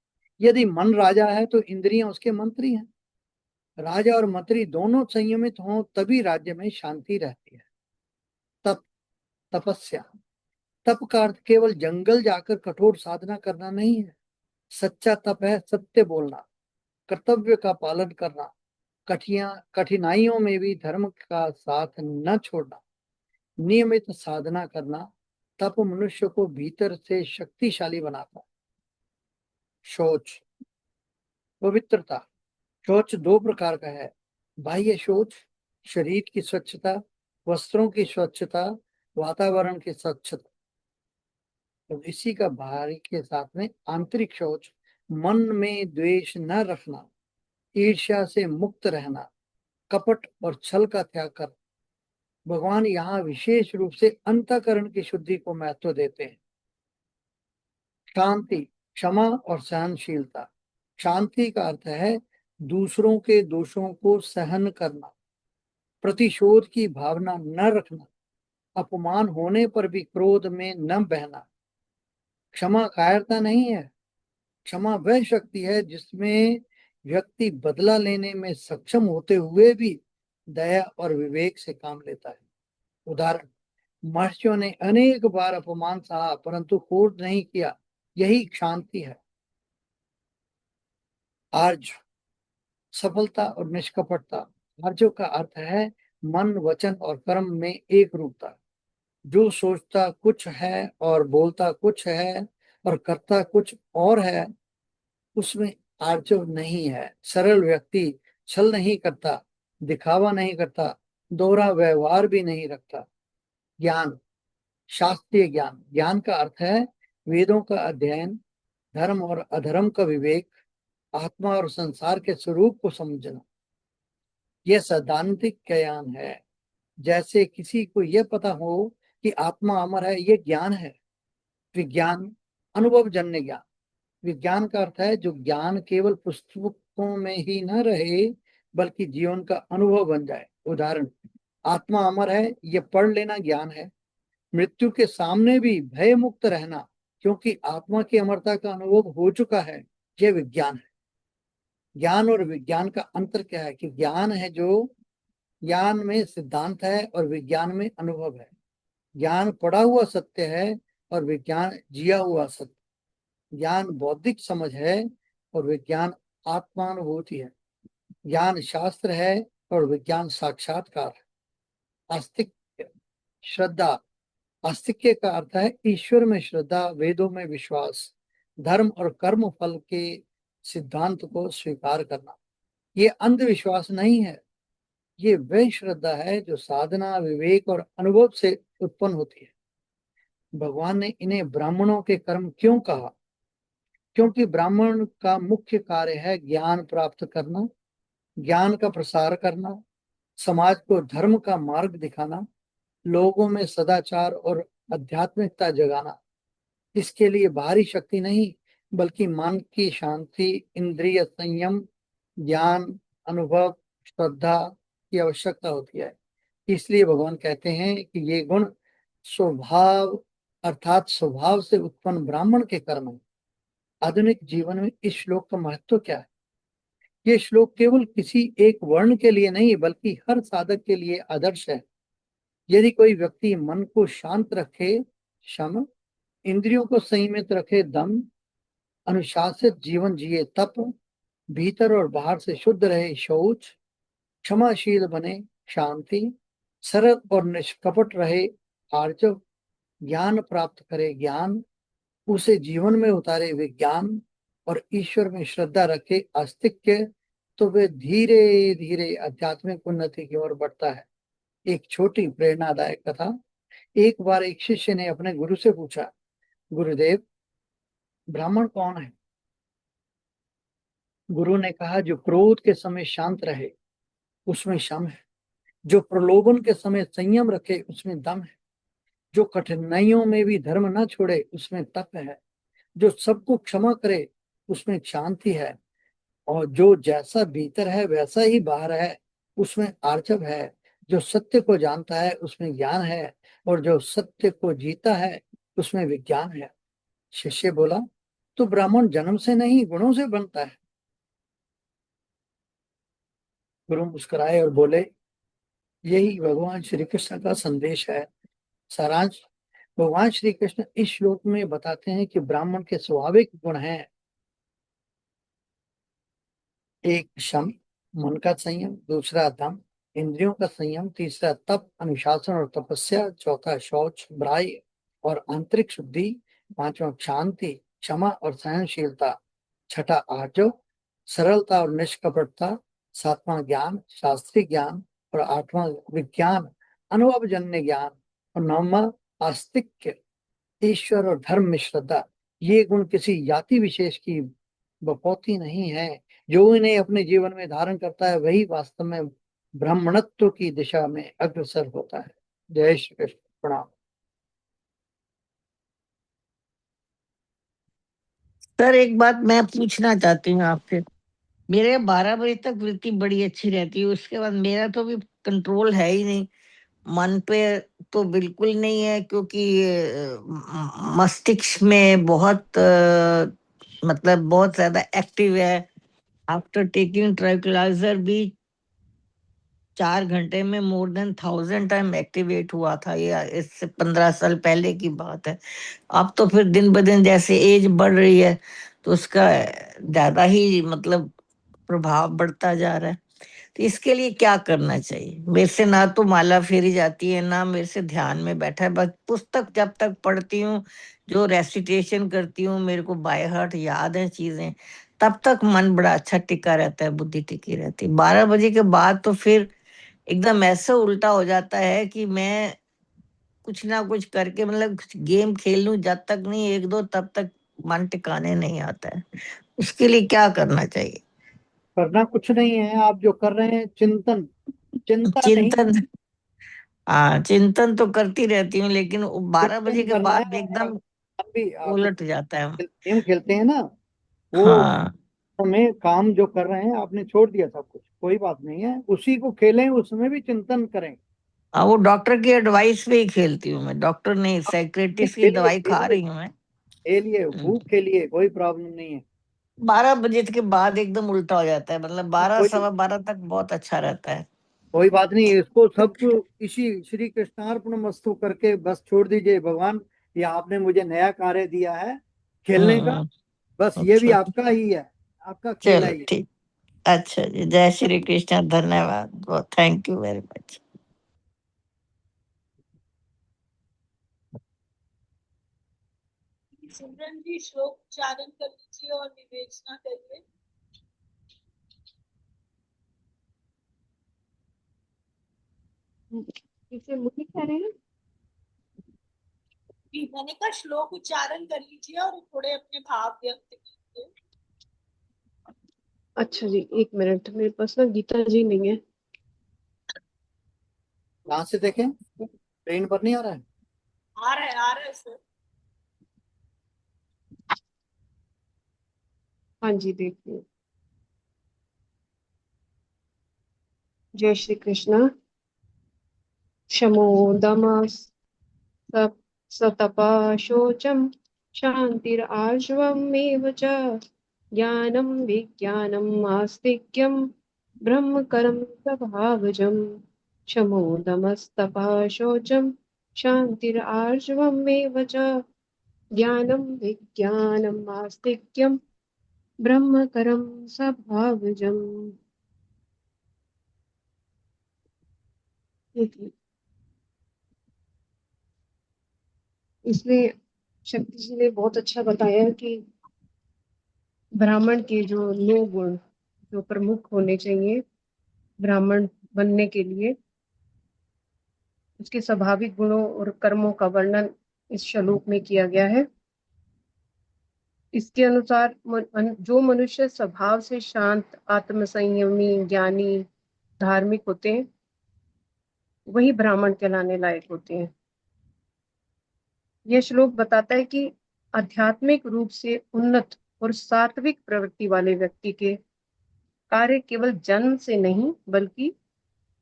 यदि मन राजा है तो इंद्रियां उसके मंत्री हैं। राजा और मंत्री दोनों संयमित हों तभी राज्य में शांति रहती है। तप तपस्या। तप का अर्थ केवल जंगल जाकर कठोर साधना करना नहीं है। सच्चा तप है सत्य बोलना, कर्तव्य का पालन करना, कठिनाइयों में भी धर्म का साथ न छोड़ना, नियमित साधना करना। तप मनुष्य को भीतर से शक्तिशाली बनाता है। शौच पवित्रता। शौच दो प्रकार का है, बाह्य शौच शरीर की स्वच्छता, वस्त्रों की स्वच्छता, वातावरण की स्वच्छता। तो इसी का बाहरी के साथ में आंतरिक शौच, मन में द्वेष न रखना, ईर्ष्या से मुक्त रहना, कपट और छल का त्याग कर। भगवान यहाँ विशेष रूप से अंतःकरण की शुद्धि को महत्व देते हैं। शांति, क्षमा और सहनशीलता। शांति का अर्थ है दूसरों के दोषों को सहन करना, प्रतिशोध की भावना न रखना, अपमान होने पर भी क्रोध में न बहना। क्षमा कायरता नहीं है। क्षमा वह शक्ति है जिसमें व्यक्ति बदला लेने में सक्षम होते हुए भी दया और विवेक से काम लेता है। उदाहरण, महर्षियों ने अनेक बार अपमान सहा परंतु क्रोध नहीं किया, यही शांति है। आर्ज, सफलता और निष्कपटता। आर्जव का अर्थ है मन, वचन और कर्म में एक रूपता। जो सोचता कुछ है और बोलता कुछ है और करता कुछ और है, उसमें आर्जव नहीं है। सरल व्यक्ति छल नहीं करता, दिखावा नहीं करता, दोहरा व्यवहार भी नहीं रखता। ज्ञान, शास्त्रीय ज्ञान। ज्ञान का अर्थ है वेदों का अध्ययन, धर्म और अधर्म का विवेक, आत्मा और संसार के स्वरूप को समझना। यह सैद्धांतिक ज्ञान है। जैसे किसी को यह पता हो कि आत्मा अमर है, यह ज्ञान है। विज्ञान, अनुभव जन्य ज्ञान। विज्ञान का अर्थ है जो ज्ञान केवल पुस्तकों में ही न रहे बल्कि जीवन का अनुभव बन जाए। उदाहरण, आत्मा अमर है, यह पढ़ लेना ज्ञान है। मृत्यु के सामने भी भय मुक्त रहना क्योंकि आत्मा की अमरता का अनुभव हो चुका है, यह विज्ञान है। ज्ञान और विज्ञान का अंतर क्या है कि ज्ञान है जो ज्ञान में सिद्धांत है और विज्ञान में अनुभव है। ज्ञान पढ़ा हुआ सत्य है और विज्ञान जिया हुआ सत्य। ज्ञान बौद्धिक समझ है और विज्ञान आत्मानुभूति है। ज्ञान शास्त्र है और विज्ञान साक्षात्कार है। आस्तिक्य, श्रद्धा। आस्तिक्य का अर्थ है ईश्वर में श्रद्धा, वेदों में विश्वास, धर्म और कर्म फल के सिद्धांत को स्वीकार करना। ये अंधविश्वास नहीं है, ये वह श्रद्धा है जो साधना, विवेक और अनुभव से उत्पन्न होती है। भगवान ने इन्हें ब्राह्मणों के कर्म क्यों कहा? क्योंकि ब्राह्मण का मुख्य कार्य है ज्ञान प्राप्त करना, ज्ञान का प्रसार करना, समाज को धर्म का मार्ग दिखाना, लोगों में सदाचार और आध्यात्मिकता जगाना। इसके लिए बाहरी शक्ति नहीं बल्कि मन की शांति, इंद्रिय संयम, ज्ञान, अनुभव, श्रद्धा की आवश्यकता होती है। इसलिए भगवान कहते हैं कि ये गुण स्वभाव अर्थात स्वभाव से उत्पन्न ब्राह्मण के कर्म है। आधुनिक जीवन में इस श्लोक का महत्व क्या है? ये श्लोक केवल किसी एक वर्ण के लिए नहीं बल्कि हर साधक के लिए आदर्श है। यदि कोई व्यक्ति मन को शांत रखे, शम, इंद्रियों को संयमित रखे, दम, अनुशासित जीवन जिए, तप, भीतर और बाहर से शुद्ध रहे, शौच, क्षमाशील बने, शांति, सरल और निष्कपट रहे, आर्जव, ज्ञान प्राप्त करे, ज्ञान, उसे जीवन में उतारे, विज्ञान, और ईश्वर में श्रद्धा रखे, आस्तिक्य, तो वे धीरे धीरे आध्यात्मिक उन्नति की ओर बढ़ता है। एक छोटी प्रेरणादायक कथा। एक बार एक शिष्य ने अपने गुरु से पूछा, गुरुदेव, ब्राह्मण कौन है? गुरु ने कहा, जो क्रोध के समय शांत रहे उसमें शम है, जो प्रलोभन के समय संयम रखे उसमें दम है, जो कठिनाइयों में भी धर्म न छोड़े उसमें तप है, जो सबको क्षमा करे उसमें शांति है, और जो जैसा भीतर है वैसा ही बाहर है उसमें आर्जव है, जो सत्य को जानता है उसमें ज्ञान है, और जो सत्य को जीता है उसमें विज्ञान है। शिष्य बोला, तो ब्राह्मण जन्म से नहीं गुणों से बनता है। गुरु मुस्कुराए और बोले, यही भगवान श्री कृष्ण का संदेश है। सारांश, भगवान श्री कृष्ण इस श्लोक में बताते हैं कि ब्राह्मण के स्वाभाविक गुण हैं, एक शम, मन का संयम, दूसरा दम, इंद्रियों का संयम, तीसरा तप, अनुशासन और तपस्या, चौथा शौच, ब्राह्य और आंतरिक शुद्धि, पांचवा शांति, क्षमा और सहनशीलता, छठा आर्जव, सरलता और निष्कपटता, सातवां ज्ञान, शास्त्रीय ज्ञान, और आठवां विज्ञान, अनुभव जन्य ज्ञान, और नौवां आस्तिक्य, ईश्वर और धर्म में श्रद्धा। ये गुण किसी जाति विशेष की बपौती नहीं है। जो इन्हें अपने जीवन में धारण करता है वही वास्तव में ब्राह्मणत्व की दिशा में अग्रसर होता है। जय श्री कृष्ण। प्रणाम। सर, एक बात मैं पूछना चाहती हूँ आपसे। मेरे 12 बजे तक वृत्ति बड़ी अच्छी रहती है, उसके बाद मेरा तो भी कंट्रोल है ही नहीं, मन पे तो बिल्कुल नहीं है, क्योंकि मस्तिष्क में बहुत मतलब बहुत ज्यादा एक्टिव है। आफ्टर टेकिंग ट्रैंक्विलाइजर भी 4 घंटे में मोर देन 1000 टाइम एक्टिवेट हुआ था। ये इससे 15 साल पहले की बात है। अब तो फिर दिन ब दिन जैसे एज बढ़ रही है तो उसका ज्यादा ही मतलब प्रभाव बढ़ता जा रहा है। तो इसके लिए क्या करना चाहिए? मेरे से ना तो माला फेरी जाती है, ना मेरे से ध्यान में बैठा है। बस पुस्तक जब तक पढ़ती हूँ, जो रेसिटेशन करती हूँ, मेरे को बाय हार्ट याद है चीजें, तब तक मन बड़ा अच्छा टिका रहता है, बुद्धि टिकी रहती है। 12 बजे के बाद तो फिर एकदम ऐसा उल्टा हो जाता है कि मैं कुछ ना कुछ करके मतलब गेम खेल लूं, जब तक नहीं एक दो तब तक मन टिकाने नहीं आता है। उसके लिए क्या करना चाहिए? करना कुछ नहीं है, आप जो कर रहे हैं चिंतन, चिंता नहीं, चिंतन। हाँ, चिंतन तो करती रहती हूँ, लेकिन 12 बजे चिंतन के करना बाद है। एकदम अभी आप उलट जाता है। गेम खेलते हैं ना, वो हाँ। हमें काम जो कर रहे हैं आपने छोड़ दिया सब कुछ, कोई बात नहीं है, उसी को खेलें, उसमें भी चिंतन करें। हाँ, वो डॉक्टर की एडवाइस पे ही खेलती हूँ मैं, डॉक्टर नहीं, आप साइकेट्रिस्ट की खेलिए दवाई खा खेलिए रही हूँ मैं। खेलिए, हम्म। खूब खेलिए, कोई प्रॉब्लम नहीं है। 12 बजे के बाद एकदम उल्टा हो जाता है, मतलब 12 कोई सवा 12 तक बहुत अच्छा रहता है। कोई बात नहीं, इसको सब इसी श्री कृष्णार्पण मस्तु करके बस छोड़ दीजिए। भगवान, ये आपने मुझे नया कार्य दिया है खेलने का, हम्म। बस ये भी अच्छा, आपका ही है, आपका खेल चलो है ये। ठीक। अच्छा जी, जय श्री कृष्ण, धन्यवाद, बहुत थैंक यू वेरी मच। सिमरन जी श्लोक उच्चारण कर लीजिए और विवेचना करिए। इसे मुझे कह रहे हैं। जी, मैंने कहा श्लोक उच्चारण कर लीजिए और थोड़े अपने भाव व्यक्त कीजिए। अच्छा जी, 1 मिनट, मेरे पास ना गीता जी नहीं है। कहाँ से देखें, ट्रेन पर नहीं आ रहा है? आ रहा है सर। हाँ जी, देखिए। जय श्री कृष्ण। शमो दम सप सतपा शोचम शांतिरार्जवमेव च ज्ञानम विज्ञानम आस्तिक्यम ब्रह्म कर्म स्वभावजम। शमो दमस्तपः शोचम शांतिरार्जवमेव च ज्ञानम विज्ञानम आस्तिक्यम ब्रह्म कर्म स्वभावजम। देखिए, इसमें शक्ति जी ने बहुत अच्छा बताया कि ब्राह्मण के जो 9 गुण जो प्रमुख होने चाहिए ब्राह्मण बनने के लिए, उसके स्वाभाविक गुणों और कर्मों का वर्णन इस श्लोक में किया गया है। इसके अनुसार जो मनुष्य स्वभाव से शांत, आत्मसंयमी, ज्ञानी, धार्मिक होते हैं, वही ब्राह्मण कहलाने लायक होते हैं। यह श्लोक बताता है कि आध्यात्मिक रूप से उन्नत और सात्विक प्रवृत्ति वाले व्यक्ति के कार्य केवल जन्म से नहीं बल्कि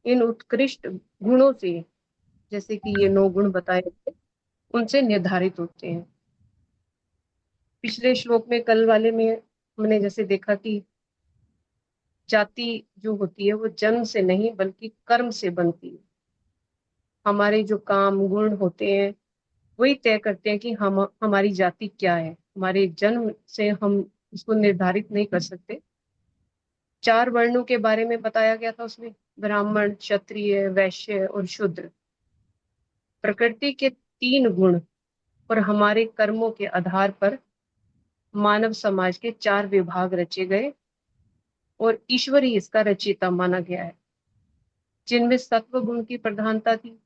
इन उत्कृष्ट गुणों से, जैसे कि ये 9 गुण बताए गए, उनसे निर्धारित होते हैं। पिछले श्लोक में, कल वाले में, हमने जैसे देखा कि जाति जो होती है वो जन्म से नहीं बल्कि कर्म से बनती है। हमारे जो काम गुण होते हैं वही तय करते हैं कि हम हमारी जाति क्या है। हमारे जन्म से हम इसको निर्धारित नहीं कर सकते। 4 वर्णों के बारे में बताया गया था उसमें, ब्राह्मण, क्षत्रिय, वैश्य और शूद्र। प्रकृति के 3 गुण और हमारे कर्मों के आधार पर मानव समाज के 4 विभाग रचे गए और ईश्वर ही इसका रचयिता माना गया है, जिनमें सत्व गुण की प्रधानता थी।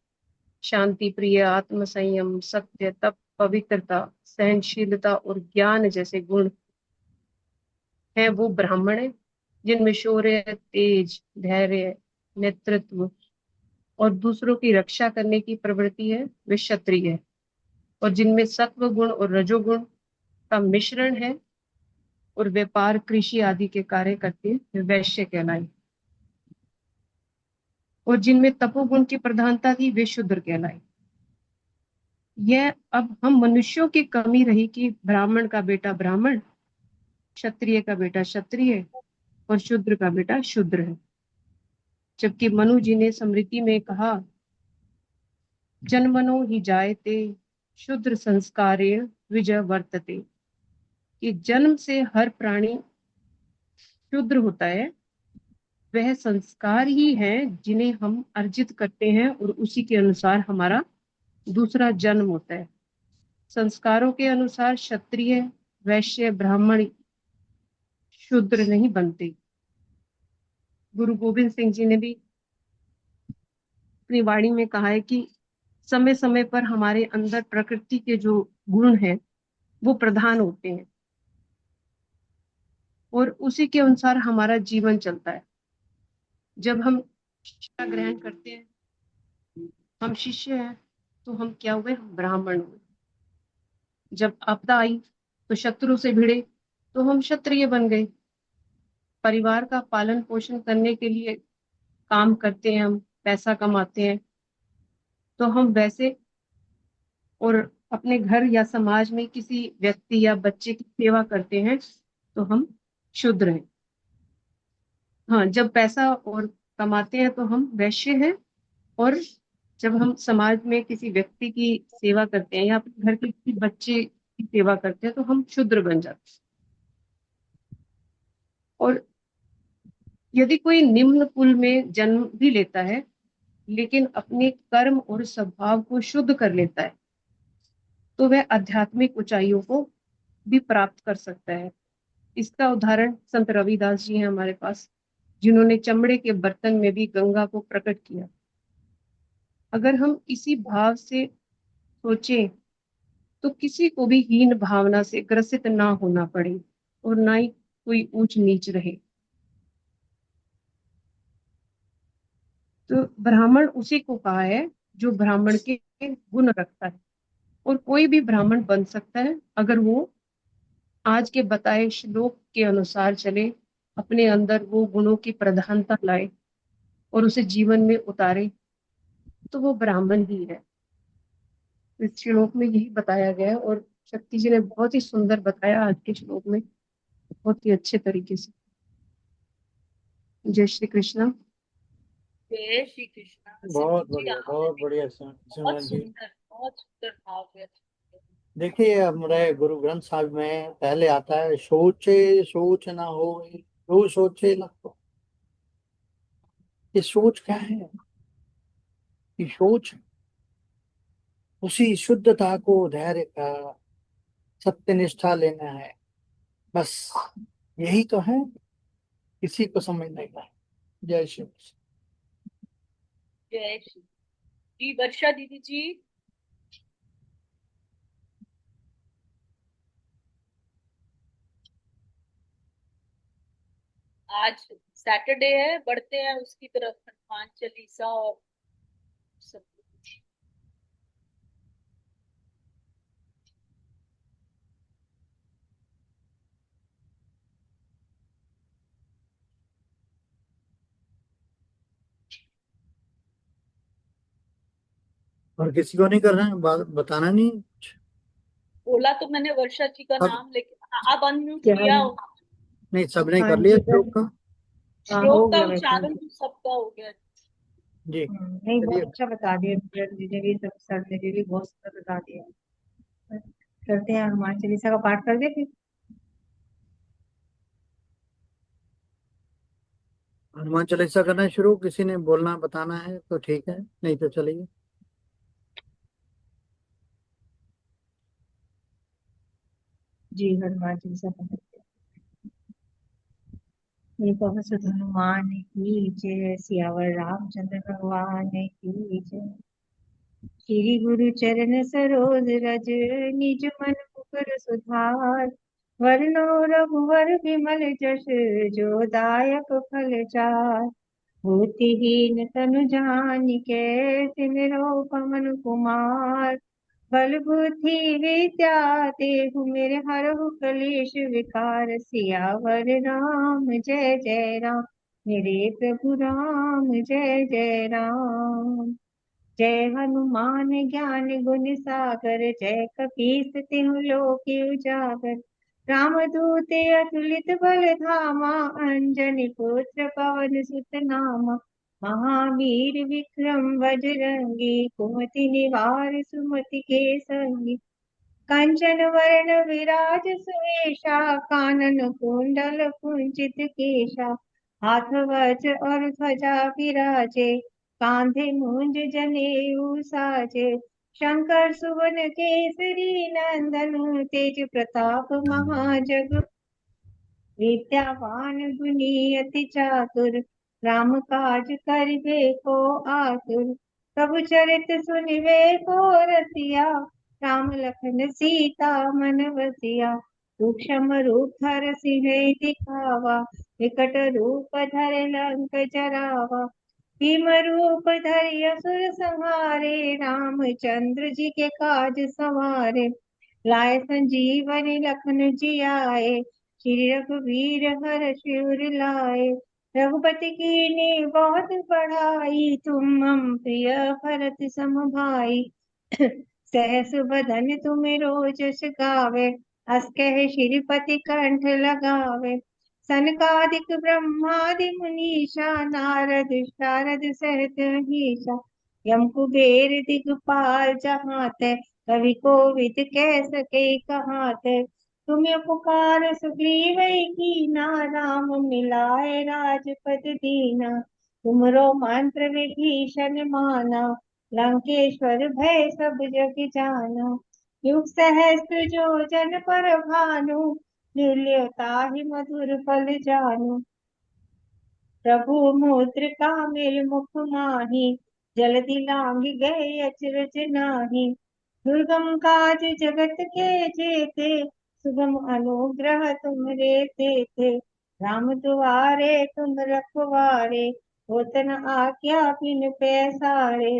शांति प्रिय, आत्मसंयम, सत्य, तप, पवित्रता, सहनशीलता और ज्ञान जैसे गुण हैं वो ब्राह्मण है। जिनमें शौर्य, तेज, धैर्य, नेतृत्व और दूसरों की रक्षा करने की प्रवृत्ति है वे क्षत्रिय है। और जिनमें सत्व गुण और रजोगुण का मिश्रण है और व्यापार, कृषि आदि के कार्य करते हैं वे वैश्य कहलाए। और जिनमें तपोगुण की प्रधानता थी वे शूद्र कहलाए। यह अब हम मनुष्यों की कमी रही कि ब्राह्मण का बेटा ब्राह्मण, क्षत्रिय का बेटा क्षत्रिय और शूद्र का बेटा शूद्र है। जबकि मनु जी ने स्मृति में कहा, जन्मनो ही जायते शुद्र संस्कारेण विजय वर्तते, कि जन्म से हर प्राणी शुद्र होता है। वह संस्कार ही हैं जिन्हें हम अर्जित करते हैं और उसी के अनुसार हमारा दूसरा जन्म होता है। संस्कारों के अनुसार क्षत्रिय, वैश्य, ब्राह्मण शूद्र नहीं बनते। गुरु गोविंद सिंह जी ने भी अपनी वाणी में कहा है कि समय समय पर हमारे अंदर प्रकृति के जो गुण हैं वो प्रधान होते हैं और उसी के अनुसार हमारा जीवन चलता है। जब हम शिक्षा ग्रहण करते हैं, हम शिष्य हैं, तो हम क्या हुए? हम ब्राह्मण हुए। जब आपदा आई तो शत्रु से भिड़े तो हम क्षत्रिय बन गए। परिवार का पालन पोषण करने के लिए काम करते हैं, हम पैसा कमाते हैं, तो हम वैसे, और अपने घर या समाज में किसी व्यक्ति या बच्चे की सेवा करते हैं तो हम शूद्र हैं। हाँ, जब पैसा और कमाते हैं तो हम वैश्य हैं, और जब हम समाज में किसी व्यक्ति की सेवा करते हैं या अपने घर के किसी बच्चे की सेवा करते हैं तो हम शूद्र बन जाते हैं। और यदि कोई निम्न कुल में जन्म भी लेता है लेकिन अपने कर्म और स्वभाव को शुद्ध कर लेता है तो वह आध्यात्मिक ऊंचाइयों को भी प्राप्त कर सकता है। इसका उदाहरण संत रविदास जी हैं हमारे पास, जिन्होंने चमड़े के बर्तन में भी गंगा को प्रकट किया। अगर हम इसी भाव से सोचें तो किसी को भी हीन भावना से ग्रसित ना होना पड़े और ना ही कोई ऊंच नीच रहे। तो ब्राह्मण उसी को कहा है जो ब्राह्मण के गुण रखता है, और कोई भी ब्राह्मण बन सकता है अगर वो आज के बताए श्लोक के अनुसार चले, अपने अंदर वो गुणों की प्रधानता लाए और उसे जीवन में उतारे, तो वो ब्राह्मण ही है। इस श्लोक में यही बताया गया है और शक्ति जी ने बहुत ही सुंदर बताया आज के श्लोक में, बहुत ही अच्छे तरीके से। जय श्री कृष्ण। जय श्री कृष्ण। बहुत जी, बढ़िया, आपने बहुत भी बढ़िया बहुत सिमरन जी। बहुत सुंदर भाव व्यक्त किए। देखिए, हमारे गुरु ग्रंथ साहिब में पहले आता है, सोचे सोच ना हो, जो सोचे ना हो। ये सोच क्या है? ये सोच उसी शुद्धता को, धैर्य का, सत्य निष्ठा लेना है। बस यही तो है, किसी को समझने का है। जय श्री कृष्ण। जय श्री जी। वर्षा दीदी जी। आज सैटरडे है, बढ़ते हैं उसकी तरफ, हनुमान चालीसा और सब कुछ। और किसी को नहीं करना है, बताना नहीं कुछ? बोला तो मैंने वर्षा जी का अब नाम, लेकिन आप अनम्यूट क्या किया। नहीं, सबने हाँ कर लिया जी श्लोक का। हाँ, हो श्लोक का गया वैसे। उच्चारण तो सबका हो गया। जी नहीं, बहुत चलिए। अच्छा बता दिया जी ने भी, सब सर ने भी बहुत सुंदर बता दिया। करते हैं, हनुमान चालीसा का पाठ कर दे फिर। हनुमान चालीसा करना शुरू, किसी ने बोलना बताना है तो ठीक है, नहीं तो चलिए। जी, हनुमान चालीसा पढ़ते हैं। पवन सुत हनुमान की जय, सियावर रामचंद्र भगवान की जय। श्री गुरु चरण सरोज रज, निज मन मुकुर सुधार। वरनो रघुवर विमल जस, जो दायक फल चार। बुद्धिहीन तनु जानिके, सिमरो पवन कुमार। बल बुद्धि विद्या देहु मेरे, हरहु कलेश विकार। सियावर राम जय जय राम, मेरे प्रभु राम जय जय राम। जय हनुमान ज्ञान गुण सागर, जय कपीस तिहु लोक उजागर। रामदूत अतुलित बल धामा, अंजनी पुत्र पवन सुत नामा। महावीर विक्रम बजरंगी, कुमति निवार सुमति के संगी। कंचन वरण विराज सुवेशा, कानन कुंडल कुंचित केशा। हाथ वज्र और ध्वजा विराजे, कांधे मूंज जनेऊ साजे। शंकर सुवन केसरी नंदन, तेज प्रताप महाजग। विद्यावान गुणी अति चातुर, राम काज करिबे को आतुर। प्रभु चरित सुनिबे को रसिया, राम लखन सीता मन बसिया। सूक्ष्म रूप धर सिंह दिखावा, विकट रूप धर लंक जरावा। भीम रूप धरि असुर संहारे, रामचंद्र जी के काज सवारे। लाए संजीवनी लखन जियाए, श्री रघुवीर हर शिवर लाए। रघुपति कीन्ही बहुत बड़ाई, तुम मम प्रिय भरत सम भाई। सहस बदन तुम रोजस गावे, अस कहि श्रीपति कंठ लगावे। सनकादिक ब्रह्मादि मुनीषा, नारद शारद सहित अहीसा। यम कुबेर दिगपाल जहाँ ते, कवि कोविद कह सके कहाँ ते। तुम्हें पुकार सुग्रीव कीना, राम मिलाए राजपद दीना। तुमरो मंत्र विभीषण माना, लंकेश्वर भय सब जग जाना। युग सहस्त्र जो जन पर भानु, निर्लयताहि मधुर फल जानु। प्रभु मुद्रिका मेल मुख माहि, जल्दी लांग गए अचरज नाही। दुर्गम काज जगत के जेते, सुगम अनुग्रह तुमरे तेते। राम दुआरे तुम रखवारे, होत न आज्ञा बिन पैसारे।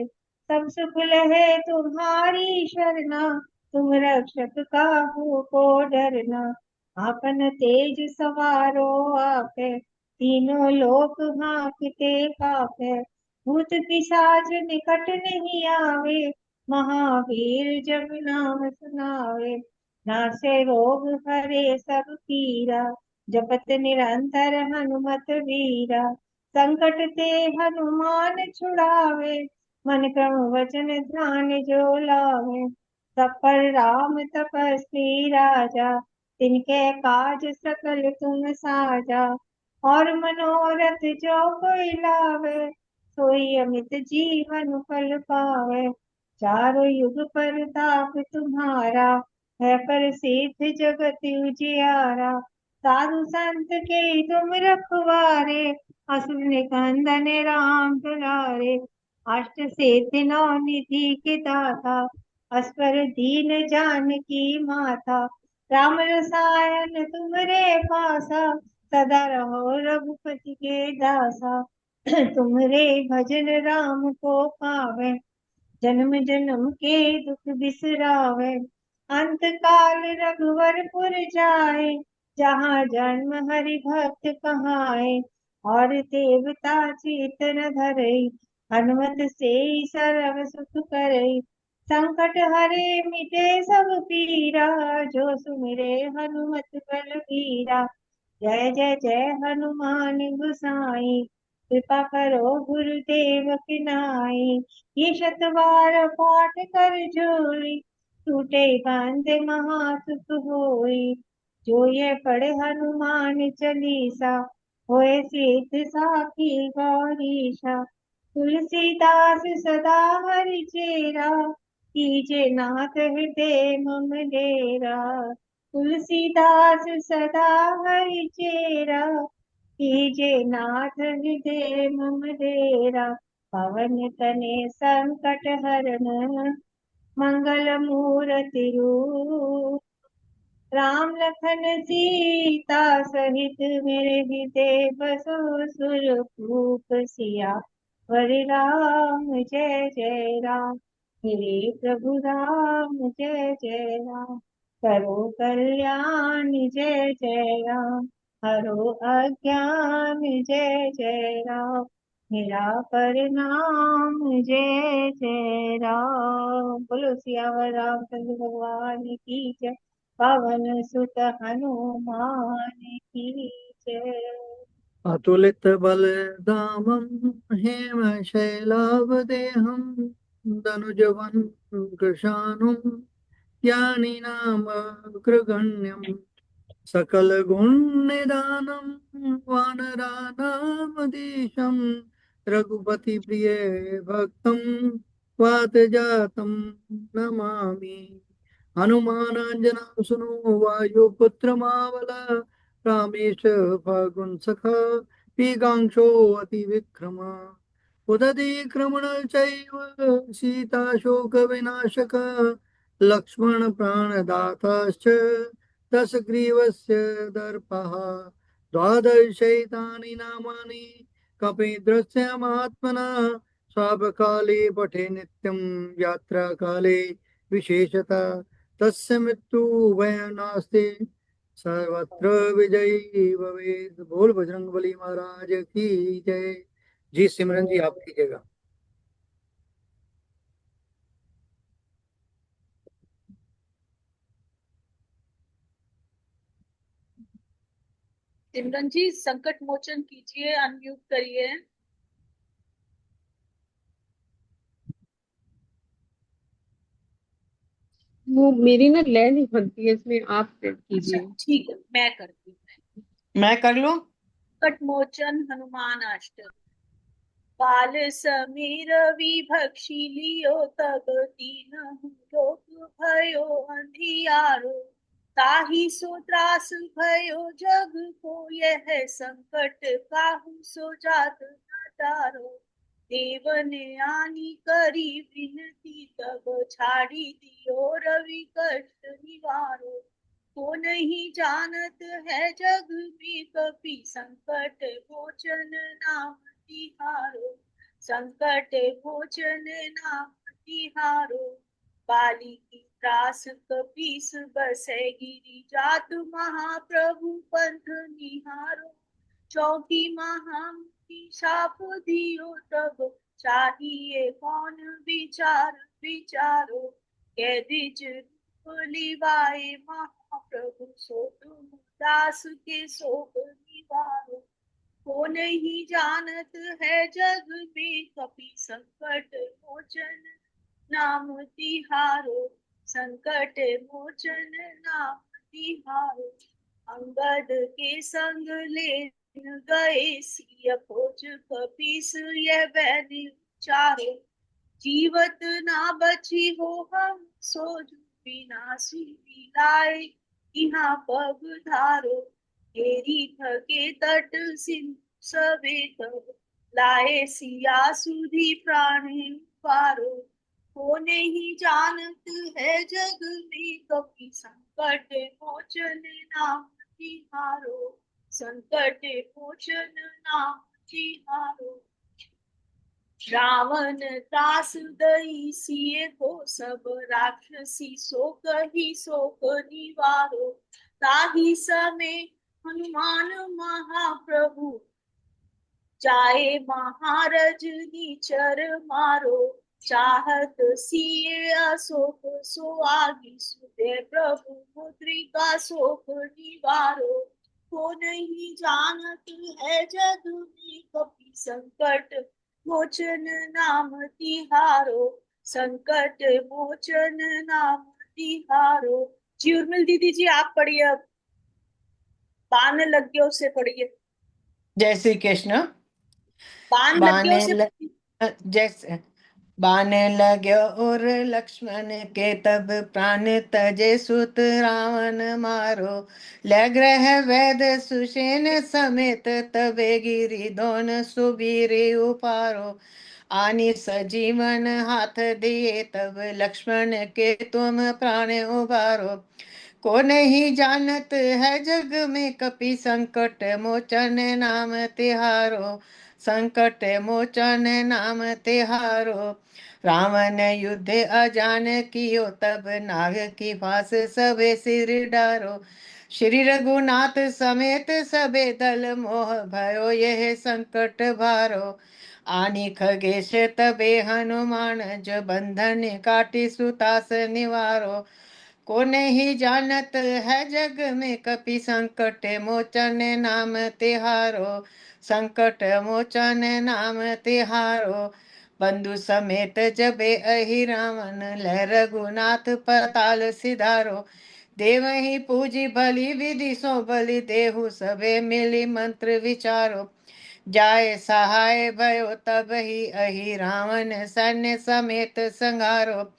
सब सुख लहे तुम्हारी शरणा, तुम रक्षक काहू को डरना। आपन तेज सवारो आपे, तीनों लोक हाँकते कापे। भूत पिशाच निकट नहीं आवे, महावीर जब नाम सुनावे। नासे रोग हरे सब पीरा, जपत निरंतर हनुमत वीरा। संकट ते हनुमान छुड़ावे, मन क्रम वचन ध्यान जो लावे। सब पर राम तपस्वी राजा, तिनके काज सकल तुम साजा। और मनोरथ जो कोई लावे, सोई अमित जीवन फल पावे। चारों युग परताप तुम्हारा, है प्रसिद्ध जगत उजियारा। साधु संत के तुम रखवारे, असुर निकंदन राम दुलारे। अष्ट सिद्धि नौ निधि के दाता, अस्वर दीन जानकी माता। राम रसायन तुमरे पासा, सदा रहो रघुपति के दासा। तुम्हारे भजन राम को पावे, जन्म जन्म के दुख बिसरावे। अंत काल रघुवरपुर जाए, जहाँ जन्म हरि भक्त कहाए। और देवता चेतन धरई, हनुमत से सर्व सुख करई। संकट हरे मिटे सब पीरा, जो सुमिरे हनुमत बलबीरा। जय जय जय हनुमान गोसाई, कृपा करो गुरुदेव की नाई। ये शतवार पाठ कर जोई, टूटे बंद महासुख होई। जो ये पढ़े हनुमान चालीसा, होए सिद्ध साखी गौरीशा। तुलसीदास सदा हरि चेरा, कीजे नाथ हृदय मम डेरा। तुलसीदास सदा हरि चेरा, कीजे नाथ हृदय मम डेरा। पवन तने संकट हरण, मंगल मूर्ति रूप। राम लखन सीता सहित मेरे हृदय बसो सुरभूप। सिया वर राम जय जय राम, मेरे प्रभु राम जय जय राम। करो कल्याण जय जय राम, हरो अज्ञान जय जय राम। मेरा प्रणाम जय जय राम। बोलो सियावर रामचंद्र भगवान की जय, पवन सुत हनुमान की जय। अतुलित बलधामं हेमशैलावदेहं दनुजवन् कृशानुं ज्ञानिनामग्रगण्यम् सकल गुण निदानम वानराणामधीशम रघुपति प्रिय भक्तम वात जातम नमामि हनुमानांजना सुनो वायुपुत्र मावल रामेश फागुन सखा पीगांशो अति विक्रम उदती क्रमण चैव सीता शोक विनाशक लक्ष्मण प्राणदाताश्च दशग्रीवस्य दर्पः द्वादशैतानि नामानि कपीन्द्रस्य महात्मना स्वापकाले पठे नित्यं यात्राकाले विशेषतः तस्य मृत्यु भयं नास्ति सर्वत्र विजयी भवेत्। बोल बजरंगबली महाराज की जय। जी सिमरन जी आप कीजिएगा। सिमरन जी संकट मोचन कीजिए, अनम्यूट करिए। वो मेरी ना लय नहीं बनती है इसमें, आप अच्छा कीजिए। ठीक है, मैं करती हूँ। मैं कर लूं? संकट मोचन हनुमान अष्टक। बाल समीर विभक्षी लियो तब तीनहु लोक भयो अंधियारो। ताहि सो त्रास भयो जग को यह संकट काहू सो जात न टारो। देवन आनी करी विनती तब छाड़ी दियो रवि कष्ट निवारो। को नहीं जानत है जग में कपि संकट मोचन नाम तिहारो। संकट मोचन नाम तिहारो। बाली की त्रास कपीस बसै गिरी जातु महाप्रभु पंथ निहारो। चौकी महामुनि शाप दियो तब चाहिए कौन विचार विचारो। कह द्विज रूप लिवाए महाप्रभु सो तुम दास के शोक निवारो। को नहीं जानत है जग में कपि संकट मोचन नाम तिहारो। संकट मोचन नाम तिहारो। अंगद के संग ले गए सिय खोज कपीस यह बैन चारो। जीवत ना बची हो हम सोज विनाशी मिलाए यहाँ पग धारो। तेरी थके तट सिंधु सबे तब लाए सिया सुधी प्राण पारो। को नहीं जानत है जग में कपि संकट मोचन नाम तिहारो। संकट मोचन नाम तिहारो। रावण त्रास दई सिए को सब राक्षसी सो कही शोक निवारो। ताहि समय हनुमान महाप्रभु जाए महारज निचर मारो। चाहत सिए अशोक सो आगी सुदे प्रभु मुद्रिका शोक निवारो। को नहीं जानत है जग में कपि संकट मोचन नाम तिहारो। संकट मोचन नाम तिहारो। जी उर्मिल दीदी जी आप पढ़िए अब। बाण लग गया उसे पढ़िए। जय श्री कृष्ण। बाण लग गया उसे जैसे बाने लग्यो और लक्ष्मण के तब प्राण तजे सुत रावण मारो। लग्रह वैद सुषेण समेत तबे गिरी दोन सुबीरे उपारो। आनी सजीवन हाथ दिए तब लक्ष्मण के तुम प्राण उबारो। को नहीं जानत है जग में कपि संकट मोचन नाम तिहारो। संकट मोचन नाम तिहारो। रावण युद्ध अजान कियो तब नाग की फांस सबे सिर डारो। श्री रघुनाथ समेत सबे दल मोह भयो यह संकट भारो। आनी खगेश तबे हनुमान जो बंधन काटी सुतास निवारो। को नहीं जानत है जग में कपि संकट मोचन नाम तिहारो, संकट मोचन नाम तिहारो। बंधु समेत जबे अहि रावण, लह रघुनाथ पताल सिधारो। देव ही पूजी भली विधि सो बलि देहु, सबे मिली मंत्र विचारो। जाय सहाय भयो तब ही अहि रावण, सैन्य समेत संहारो।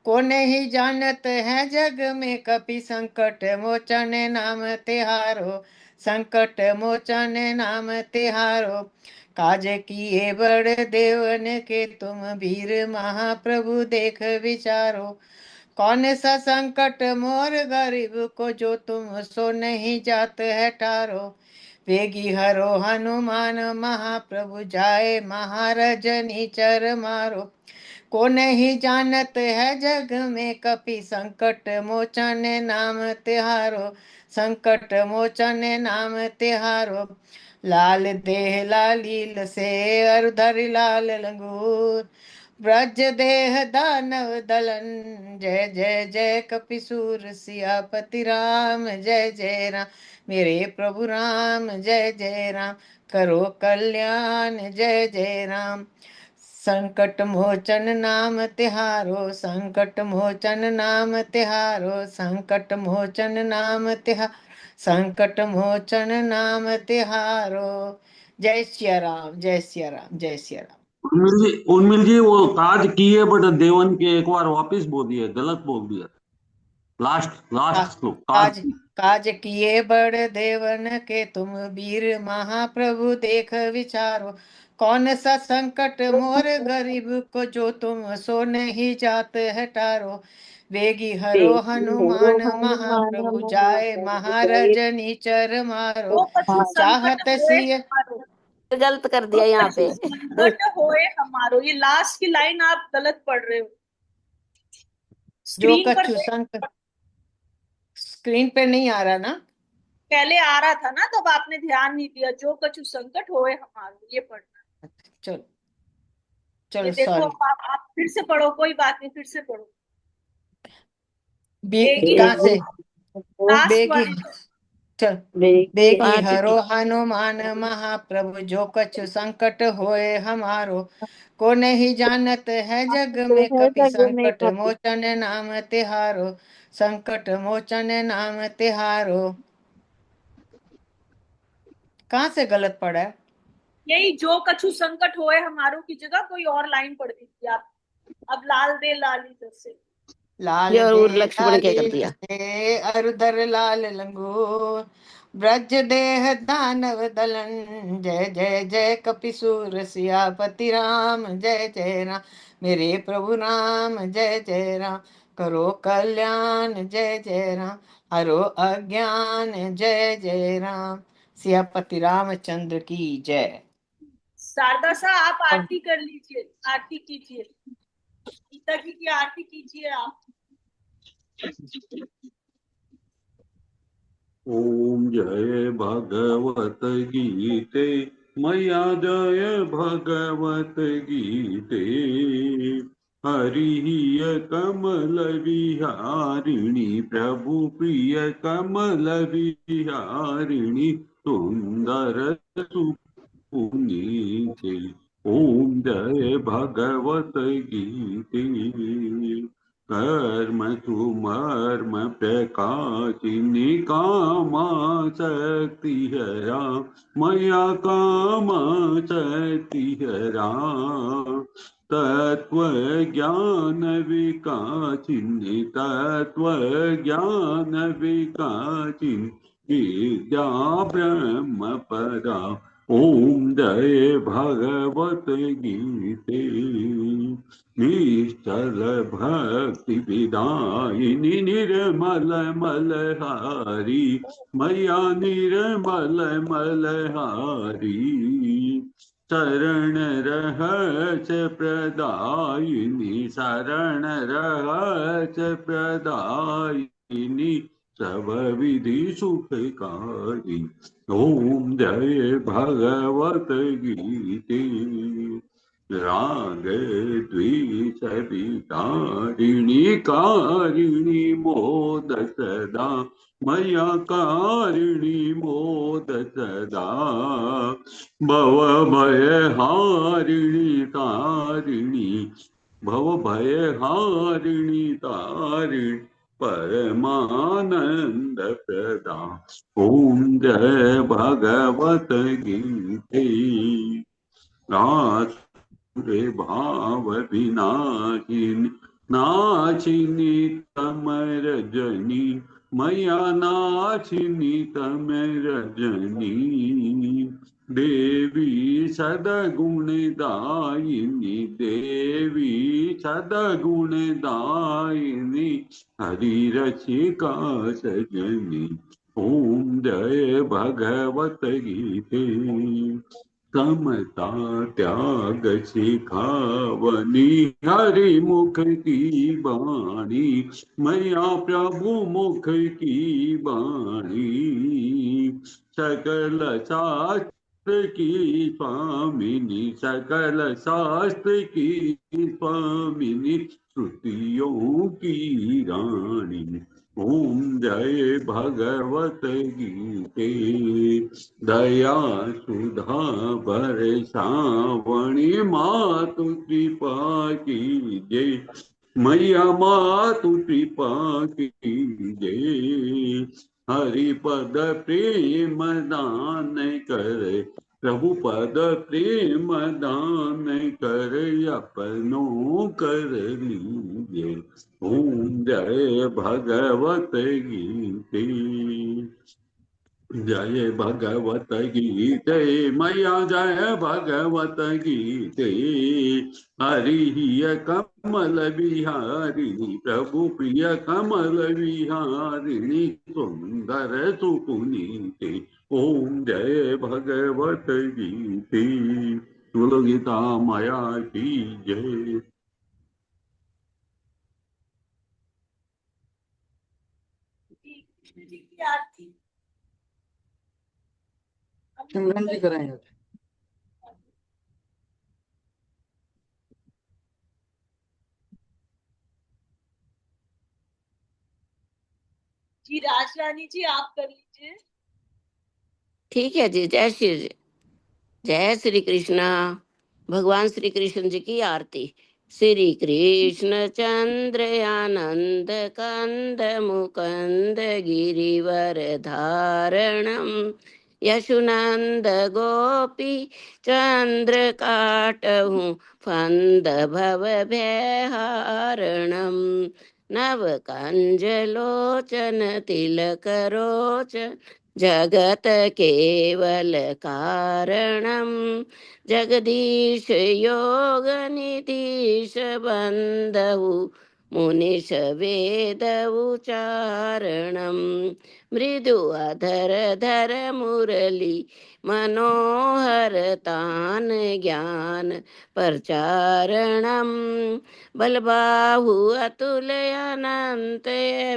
को नहीं जानत है जग में कपि संकट मोचन नाम तिहारो, संकट मोचन नाम तिहारो। काज किए बड़ देवन के तुम, वीर महाप्रभु देख विचारो। कौन सा संकट मोर गरीब को, जो तुम सो नहीं जात है टारो। वेगी हरो हनुमान महाप्रभु, जाए महारजनी चर मारो। को नहीं जानत है जग में कपि संकट मोचन नाम तिहारो, संकट मोचन नाम तिहारो। लाल देह लालील से अरुधर लाल लंगूर, ब्रज देह दानव दलन। जय जय जय कपिसूर सियापति राम, जय जय राम मेरे प्रभु राम, जय जय राम करो कल्याण, जय जय राम। संकट मोचन नाम तिहारो, संकट मोचन नाम तिहारो, संकट मोचन नाम तिहारो, संकट मोचन नाम तिहारो। जय सिया राम, जय सिया राम, जय सिया राम। उर्मिल जी वो काज किए बट देवन के एक बार वापिस बोल दिया, गलत बोल दिया। लास्ट श्लोक काज काज किए बड़ देवन के तुम, वीर महाप्रभु देख विचारो। कौन सा संकट मोर गरीब को, जो तुम सो नहीं जात है टारो। वेगी हरो हनुमान महाप्रभु, जाए महारजनी चर मारो। जो कछु चाहत संकट होए सिय हमारो, गलत कर जो दिया यहाँ कछु पे। संकट होए हमारो, ये लास्ट की लाइन आप गलत पढ़ रहे हो। जो स्क्रीन पर कछु संकट, स्क्रीन पे नहीं आ रहा ना। पहले आ रहा था ना, तब आपने ध्यान नहीं दिया। जो कछु संकट होए हमारो, ये पढ़ना। चलो ये चलो देखो, सॉरी। अब आप फिर से पढ़ो, कोई बात नहीं, फिर से पढ़ो। कहाँ से? लास्ट बेगी, वाले चल। बेगी पांच हरो हनुमान महाप्रभु, जो कछु संकट होए हमारो। को नहीं जानत है जग में कपि संकट मोचन नाम तिहारो, संकट मोचन नाम तिहारो। कहाँ से गलत पड़ा है? यही जो कछु संकट होए हमारो की जगह कोई और लाइन पढ़ दीजिए आप। अब लाल दे लाली जैसे लाल ये और दे लक्ष्मण क्या कर लाली दिया। से अरुधर लाल लंगूर, ब्रज देह दानव दलन। जय जय जय कपिसूर सियापति राम, जय जय राम मेरे प्रभु राम, जय जय राम करो कल्याण, जय जय राम हरो अज्ञान, जय जय राम। सियापति रामचंद्र की जय। शारदा सा आप आरती कर लीजिए, आरती कीजिए, गीता जी की आरती कीजिए आप। ओम जय भगवत गीते, मैया जय भगवत गीते। हरि कमल विहारिणी, प्रभु प्रिय कमल विहारिणी, सुंदर सुपुनीते। ओम जय भगवत गीते। कर्म सुमर्म प्रकाशिनी, कामा शक्ति है राम, मया कामा शक्ति है राम। तत्व ज्ञान विकासिनी, तत्व ज्ञान विकासिनी, विद्या ब्रह्म परा। ओम जय भगवत गीते। निश्चल भक्ति विदायिनी, निर्मल मलहारी, मैया निर्मल मलहारी। शरण रहस प्रदायिनी, शरण रहस प्रदायिनी, सब विधि सुखकारी। ओम जय भगवत गीते। राग द्वेष विकारिणी कारिणी मोद सदा मया कारिणी मोद सदा भव भय हारिणी तारिणी भव भय हारिणी तारिणी परमानंद प्रदा। ओम जय भगवत गीते रे भाव विनाशिनी नाशिनी तमर जनी मया नाशिनी तमर जनी देवी सदगुणदायिनी देवी सदगुणदायिनी हरि रसिका सजनी। ओम जय भगवत गीते समता त्याग सिखावनी हरि मुख की बाणी मैया प्रभु मुख की बाणी सकल शास्त्र की स्वामिनी सकल शास्त्र की स्वामिनी श्रुतियों की रानी। ओम जय भगवत गीते दया सुधा बरसावणी मातु कृपा की जय मैया मातु कृपा की जय। हरिपद प्रेम दान करे प्रभु पद प्रेम दान कर अपनों कर लीजिए। ओम जय भगवत गीते जय भगवत गीते मैया जय भगवत गीते हरि कमल बिहारिणी प्रभु प्रिय कमल बिहारिणी सुंदर सुपुनीते। ओम जय भगवत गीते बोलो गीता माया की जय। कृष्ण जी की आरती सिमरन जी कराएंगे। जी राजरानी जी आप कर लीजिए। ठीक है जी। जय श्री कृष्णा। भगवान श्री कृष्ण जी की आरती। श्री कृष्ण चंद्र आनंद कंद मुकंद गिरिवर धारणम यशुनंद गोपी चंद्र काटहूँ फंद भव भयहारणम नव कंज लोचन तिलक रोचन जगत केवल कारणम जगदीश योग निधीश बंधु मुनिश वेद उचारणम मृदु अधर धर मुरली मनोहर तान ज्ञान प्रचारणम बलबाहु अतुल अनंत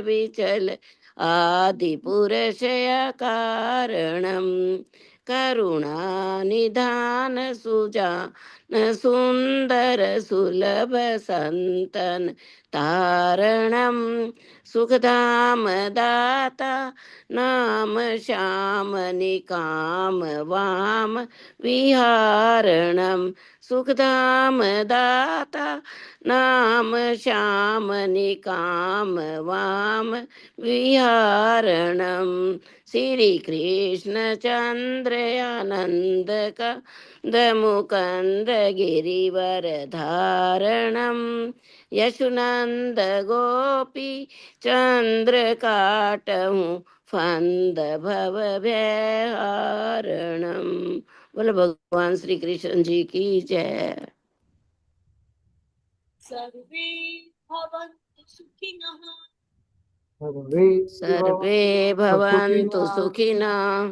विचल आदि पुरुषय कारणम करुणा निधान सुजान सुंदर सुलभ संतन तारणम सुखधाम दाता नाम श्याम निकाम वाम विहारणम सुखधाम दाता नाम श्याम निकाम वाम विहारणम श्री कृष्ण चंद्र आनंद मुकंद गिरिवर धारणम यशुनंद गोपी चंद्र काटहूँ फंद भव भयहारणम। बोलो भगवान श्री कृष्ण जी की जय। सर्वे भवन्तु सुखिनः सर्वे भवन्तु सुखिनः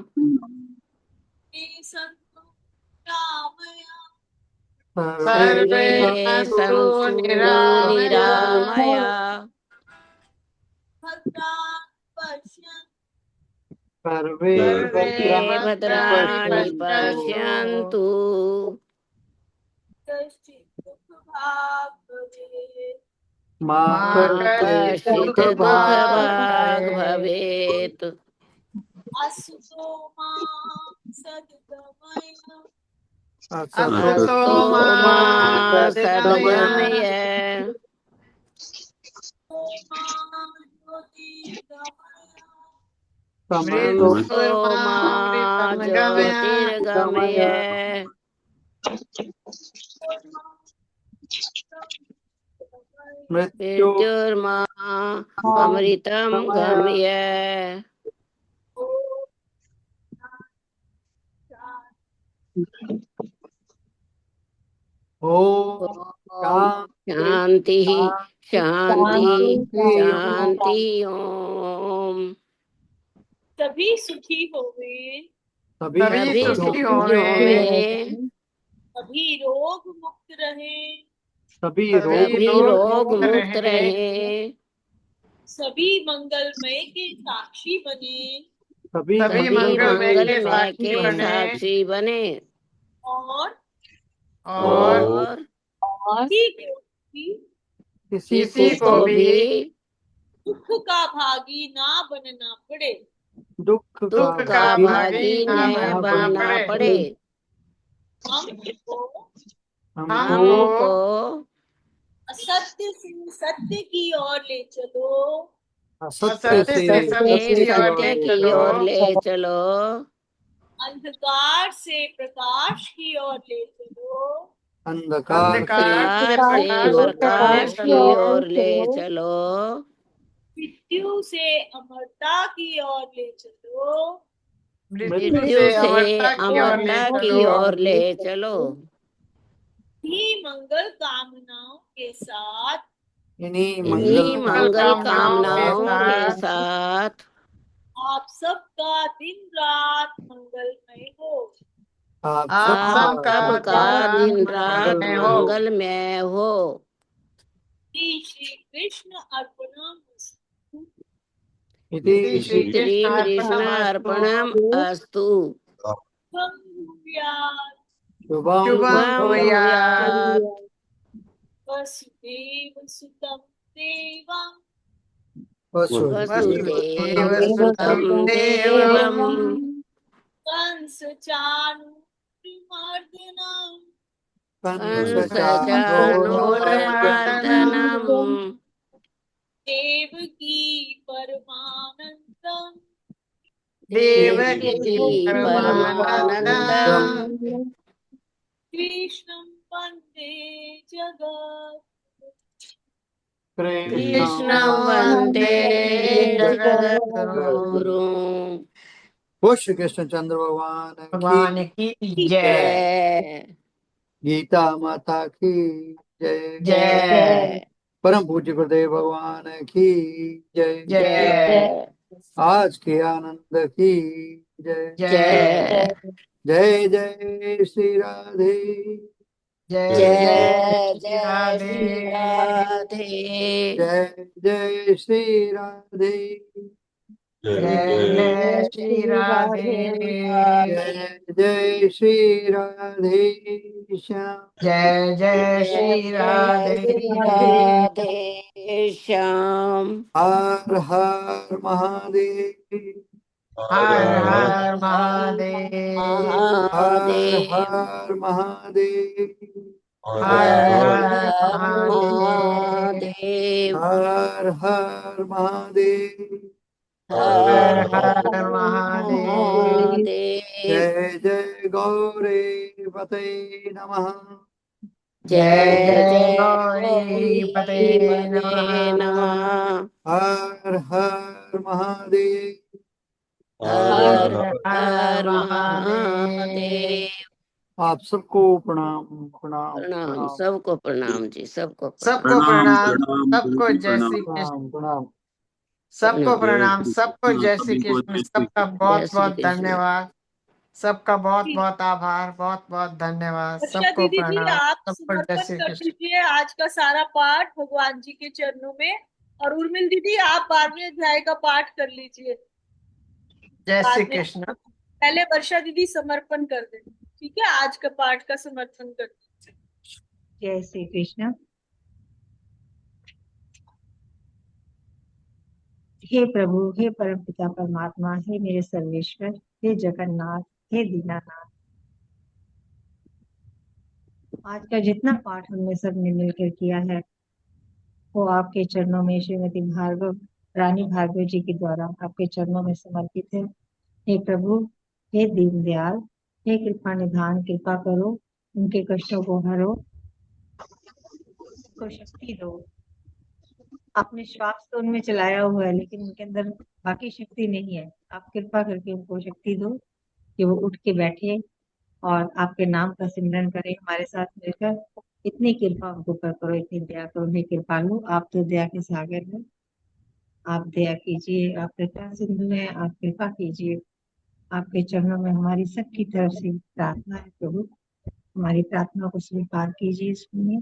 ते सन्तु निरामया सर्वे सन्तु निरामया भद्राणि पश्यन्तु सर्वे भद्राणि पश्यन्तु भाग भवे माँ कश्चित् दुःख भाग भवेत् असुतो मां सद्गमय असतो मा सद्गमय मां ज्योतिर्गमय तमसो मा ज्योतिर्गमय मृत्युर्मा अमृतं गमय ओम ओम शांति शांति शांति ओम सभी सुखी होवे सभी सुखी होवे सभी रोग मुक्त रहे सभी सभी रोग मुक्त रहे सभी मंगलमय के साक्षी बने सभी सभी मंगलमय के साक्षी बने और और किसी को किसी को भी दुख का भागी ना बनना पड़े दुख का भागी न बनना पड़े हमको असत्य से सत्य की ओर ले चलो असत्य से सत्य की ओर ले चलो अंधकार से प्रकाश की ओर ले चलो अंधकार से प्रकाश की ओर ले चलो मृत्यु से अमरता की ओर ले चलो मृत्यु से अमरता की ओर ले चलो ही मंगल कामनाओं के साथ इन्हीं इन्हीं मंगल मंगल कामनाओं के साथ आप सबका दिन रात मंगलमय हो आप आप सबका दिन रात मंगलमय हो। मंगलमय हो श्री कृष्ण अर्पणमस्तु इति श्री कृष्ण अर्पणम अस्तु शुभम शुभम भूयात् वसुदेव सुतं देवं वसुदेव सुतं देवं कंस चाणूरमर्दनं कंसचाणूरमर्दनम् देवकी परमानन्दं देवकी परमानन्दम् कृष्णं वन्दे जगत् कृष्णं वन्दे जगद्गुरुम् वो श्री कृष्ण चंद्र भगवान की जय गीता माता की जय जय परम पूज्य गुरुदेव भगवान की जय जय आज के आनंद की जय जय जय जय श्री राधे जय जय श्री राधे जय जय श्री राधे जय श्री राधे जय जय श्री राधे श्याम जय जय श्री राधे श्याम हर हर महादेव हर हर महादेव हर हर महादेव हर हर महादेव हर हर महादेव हर हर महादेव जय जय गौरे पते नमः जय जय गौरीपते नमः हर हर महादेव हर हर महादेव आप सबको प्रणाम प्रणाम प्रणाम सबको प्रणाम जी सबको सबको प्रणाम सबको जय श्री कृष्ण प्रणाम प्रणाम सबको प्रणाम सबको जय श्री कृष्ण सबका बहुत बहुत धन्यवाद सबका बहुत बहुत आभार बहुत बहुत धन्यवाद वर्षा सबको दीदी जी प्रणाम आप सबको जय समर्पण श्री कर कृष्ण दीजिए आज का सारा पाठ भगवान जी के चरणों में और उर्मिल दीदी आप 12वें अध्याय का पाठ कर लीजिए जय बाद श्री में कृष्ण पहले वर्षा दीदी समर्पण कर दे ठीक है आज का पाठ का समर्थन कर दीजिए जय श्री कृष्ण। हे प्रभु, हे परमपिता परमात्मा, हे मेरे सर्वेश्वर, हे जगन्नाथ, हे दीनानाथ, आज का जितना पाठ हमने सबने मिलकर किया है वो आपके चरणों में श्रीमती भार्गव रानी भार्गव जी के द्वारा आपके चरणों में समर्पित है। हे प्रभु, हे दीनदयाल, हे कृपा निधान, कृपा करो, उनके कष्टों को हरो, उनको शक्ति दो। आपने श्वास तो उनमें चलाया हुआ है लेकिन उनके अंदर बाकी शक्ति नहीं है। आप कृपा करके उनको शक्ति दो कि वो उठ के बैठे और आपके नाम का सिमरन करें हमारे साथ मिलकर। इतनी कृपा उनको पर करो, इतनी दया करो। हे कृपालु, आप तो दया के सागर हैं, आप दया कीजिए, आप कृपा सिंधु हैं, आप कृपा कीजिए। आपके चरणों में हमारी सबकी तरफ से प्रार्थना है प्रभु, हमारी प्रार्थना को स्वीकार कीजिए, सुनिए।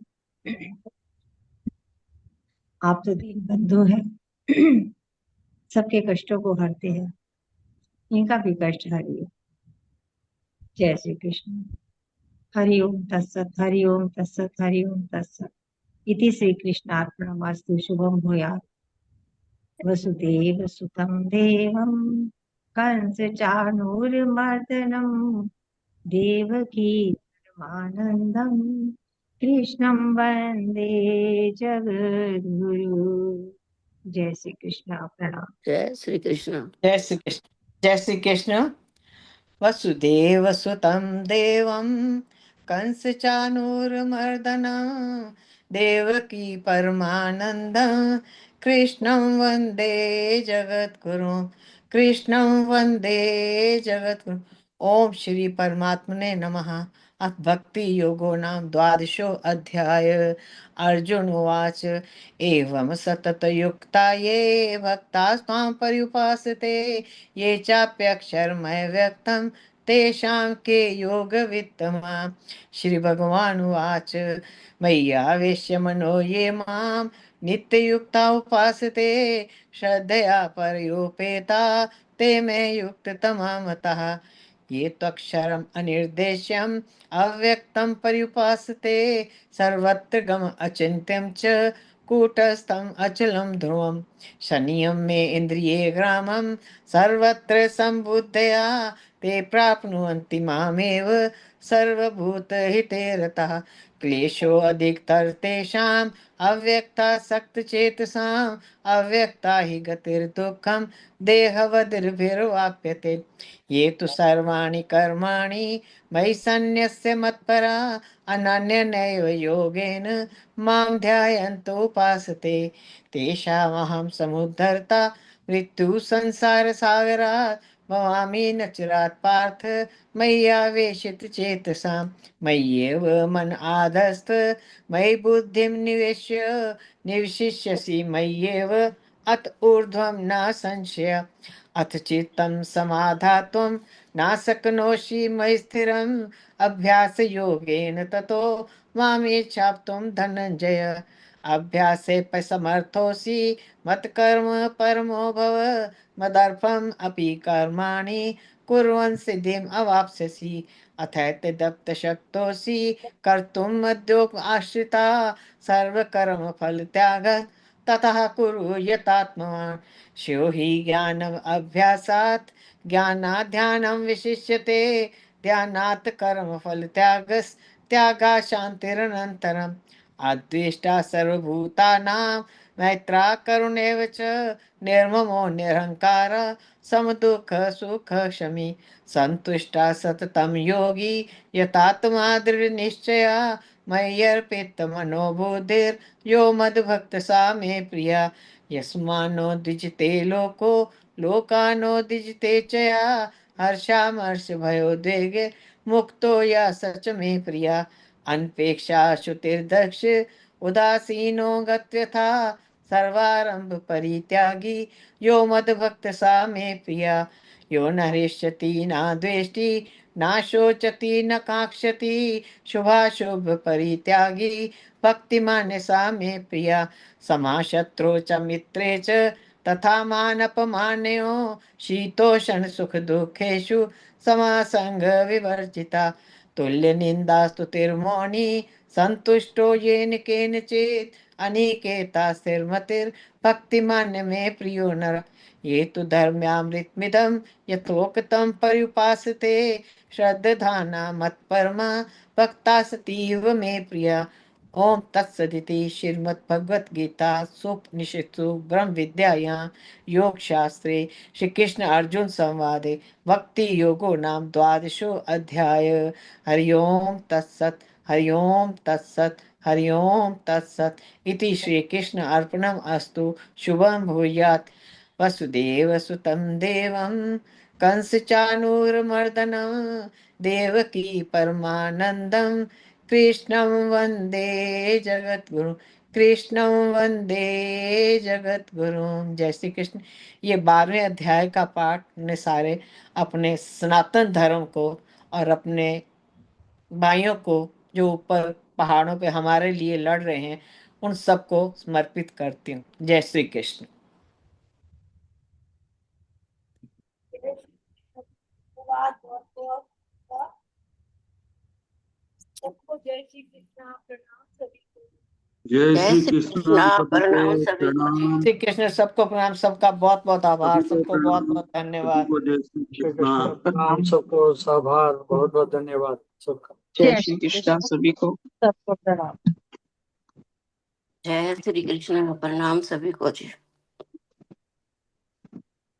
आप तो दीन बंधु हैं, सबके कष्टों को हरते हैं, इनका भी कष्ट हरिए। जय श्री कृष्ण। हरि ओम तत्सत, हरि ओम तत्सत, हरि ओम तत्सत। इति श्री कृष्णार्पणमस्तु। शुभम भूयात्। वसुदेव सुतं देवं कंस चाणूरमर्दनं देवकी परमानंदं कृष्णं वंदे जगद्गुरु। जय श्री कृष्ण। प्रणाम। जय श्री कृष्ण। जय श्री कृष्ण। जय श्री कृष्ण। वसुदेव सुतं देवं कंस चाणूरमर्दनं देवकी परमानंदं कृष्णं वंदे जगद्गुरुं। कृष्णं वंदे जगद्गुरुं। ओम श्री परमात्मने नमः। अथ भक्ति योगो नाम द्वादशो अध्याय। अर्जुन उवाच एवं सतत युक्ता ये भक्ता स्वां पर्युपासते ये चाप्यक्षरमय व्यक्तं तेषां के योगवित्तमा। श्री भगवान उवाच मय्यावेश्य मनो ये मां नित्ययुक्ता उपासते श्रद्धया परयोपेता ते मे युक्ततमा मतः। ये त्वक्षरम् अनिर्देश्यम् अव्यक्तं पर्युपासते सर्वत्र गम अचिन्त्यं च कूटस्थम् अचलं ध्रुवम्। शनियं मे इन्द्रिये ग्रामं सर्वत्र सम्बुद्धया ते प्राप्नुवन्ति मामेव सर्वभूतहिते रतः। क्लेशो अधिकतर तेषाम् अव्यक्तासक्तचेतसाम् अव्यक्ता हि गतिर्दुःखं देहवद्भिर्वाप्यते। ये तु सर्वाणि कर्माणि मयि सन्न्यस्य मत्परा अनन्यनैव योगेन मां ध्यायन्तो उपासते तेषामहं समुद्धर्ता मृत्यु संसार सागरात् भवामि न चिरात् पार्थ मय्यावेशित चेतसां। मय्येव मन आधस्त मयि बुद्धिं निवेश्य निवशिष्यसि मय्येव अत ऊर्ध्वं न संशय। अथ चित्तं समाधातुं न शक्नोषि मयि स्थिरम् अभ्यास योगेन ततो मामेच्छाप्तुं धनञ्जय। अभ्यासे समर्थोऽसि मत्कर्म परमो भव मदर्पम् अपि कर्माणि कुर्वन् सिद्धिम् अवाप्स्यसि। अथैतदप्तशक्तोऽसि कर्तुं मद्योग आश्रिता सर्वकर्मफलत्याग ततः कुरु यतात्मवान्। श्यो हि ज्ञानम् अभ्यासात् ज्ञानात् ध्यानं विशिष्यते ध्यानात् कर्मफलत्यागस्त्यागा शान्तिरनन्तरम्। अद्वेष्टा सर्वभूतानां मैत्रा करुणेव च निर्ममो निरहङ्कार समदुःख सुख शमी। सन्तुष्टा सततं योगी यतात्मा दृढनिश्चया मय्यर्पित मनोबुद्धिर्यो मद्भक्त सा मे प्रिया। यस्मान्नो द्विजते लोको लोकानो द्विजते च या हर्षामर्ष भयोद्वेगे मुक्तो या सच मे प्रिया। अनपेक्षा श्रुतिर्दक्ष उदासीनो गत्यथा सर्वारंभ परित्यागी यो मद्भक्त सा मे प्रिया। यो न हृष्यति न द्वेष्टि न शोचति न काङ्क्षति शुभाशुभ परित्यागी भक्तिमान्य सा मे प्रिया। समाशत्रौ च मित्रे च तथा मानपमान्यो शीतोषण सुख दुखेषु समासंग विवर्जिता। तुल्य निंदा स्तुतिर्मौनी संतुष्टो येन केनचित् अनिकेता स्थिरमतिर् भक्तिमान्य में प्रियो नर। ये तो धर्म्यामृतमिदं यथोक्तं पर्युपासते श्रद्धाना मत्परमा भक्ता सतीव मे प्रिया। ओम तत्सदिति श्रीमद्भगवत गीता उपनिषत्सु ब्रह्म विद्यायां योग शास्त्रे श्री कृष्ण अर्जुन संवादे भक्ति योगो नाम द्वादशो अध्याय। हरि ओम तत्सत् हरि ओम तत्सत् हरि ओम तत्सत् इति श्री कृष्ण अर्पणम अस्तु। शुभम भूयात्। वसुदेव सुतं देवं कंस चाणूरमर्दनं देवकी परमानंदं कृष्णं वंदे जगद्गुरु कृष्णं वंदे जगद्गुरु। जय श्री कृष्ण। ये 12वें अध्याय का पाठ ने सारे अपने सनातन धर्म को और अपने भाइयों को जो ऊपर पहाड़ों पे हमारे लिए लड़ रहे हैं उन सबको समर्पित करती हूँ। जय श्री कृष्ण। धन्यवाद बहुत बहुत। सबको जय श्री कृष्ण, प्रणाम सभी को। जय जय श्री श्री कृष्ण कृष्णा, सभी प्रणाम को सभी को जी। प्रणाम। श्री कृष्ण सबको प्रणाम। सबका बहुत बहुत आभार। सभी को सबको बहुत प्रणाम। बहुत सभी धन्यवाद। को जय श्री श्री कृष्ण कृष्ण। प्रणाम, सबको आभार, बहुत बहुत धन्यवाद सबका। जय श्री कृष्णा सभी को। सबको प्रणाम। जय श्री कृष्ण, प्रणाम सभी को जी।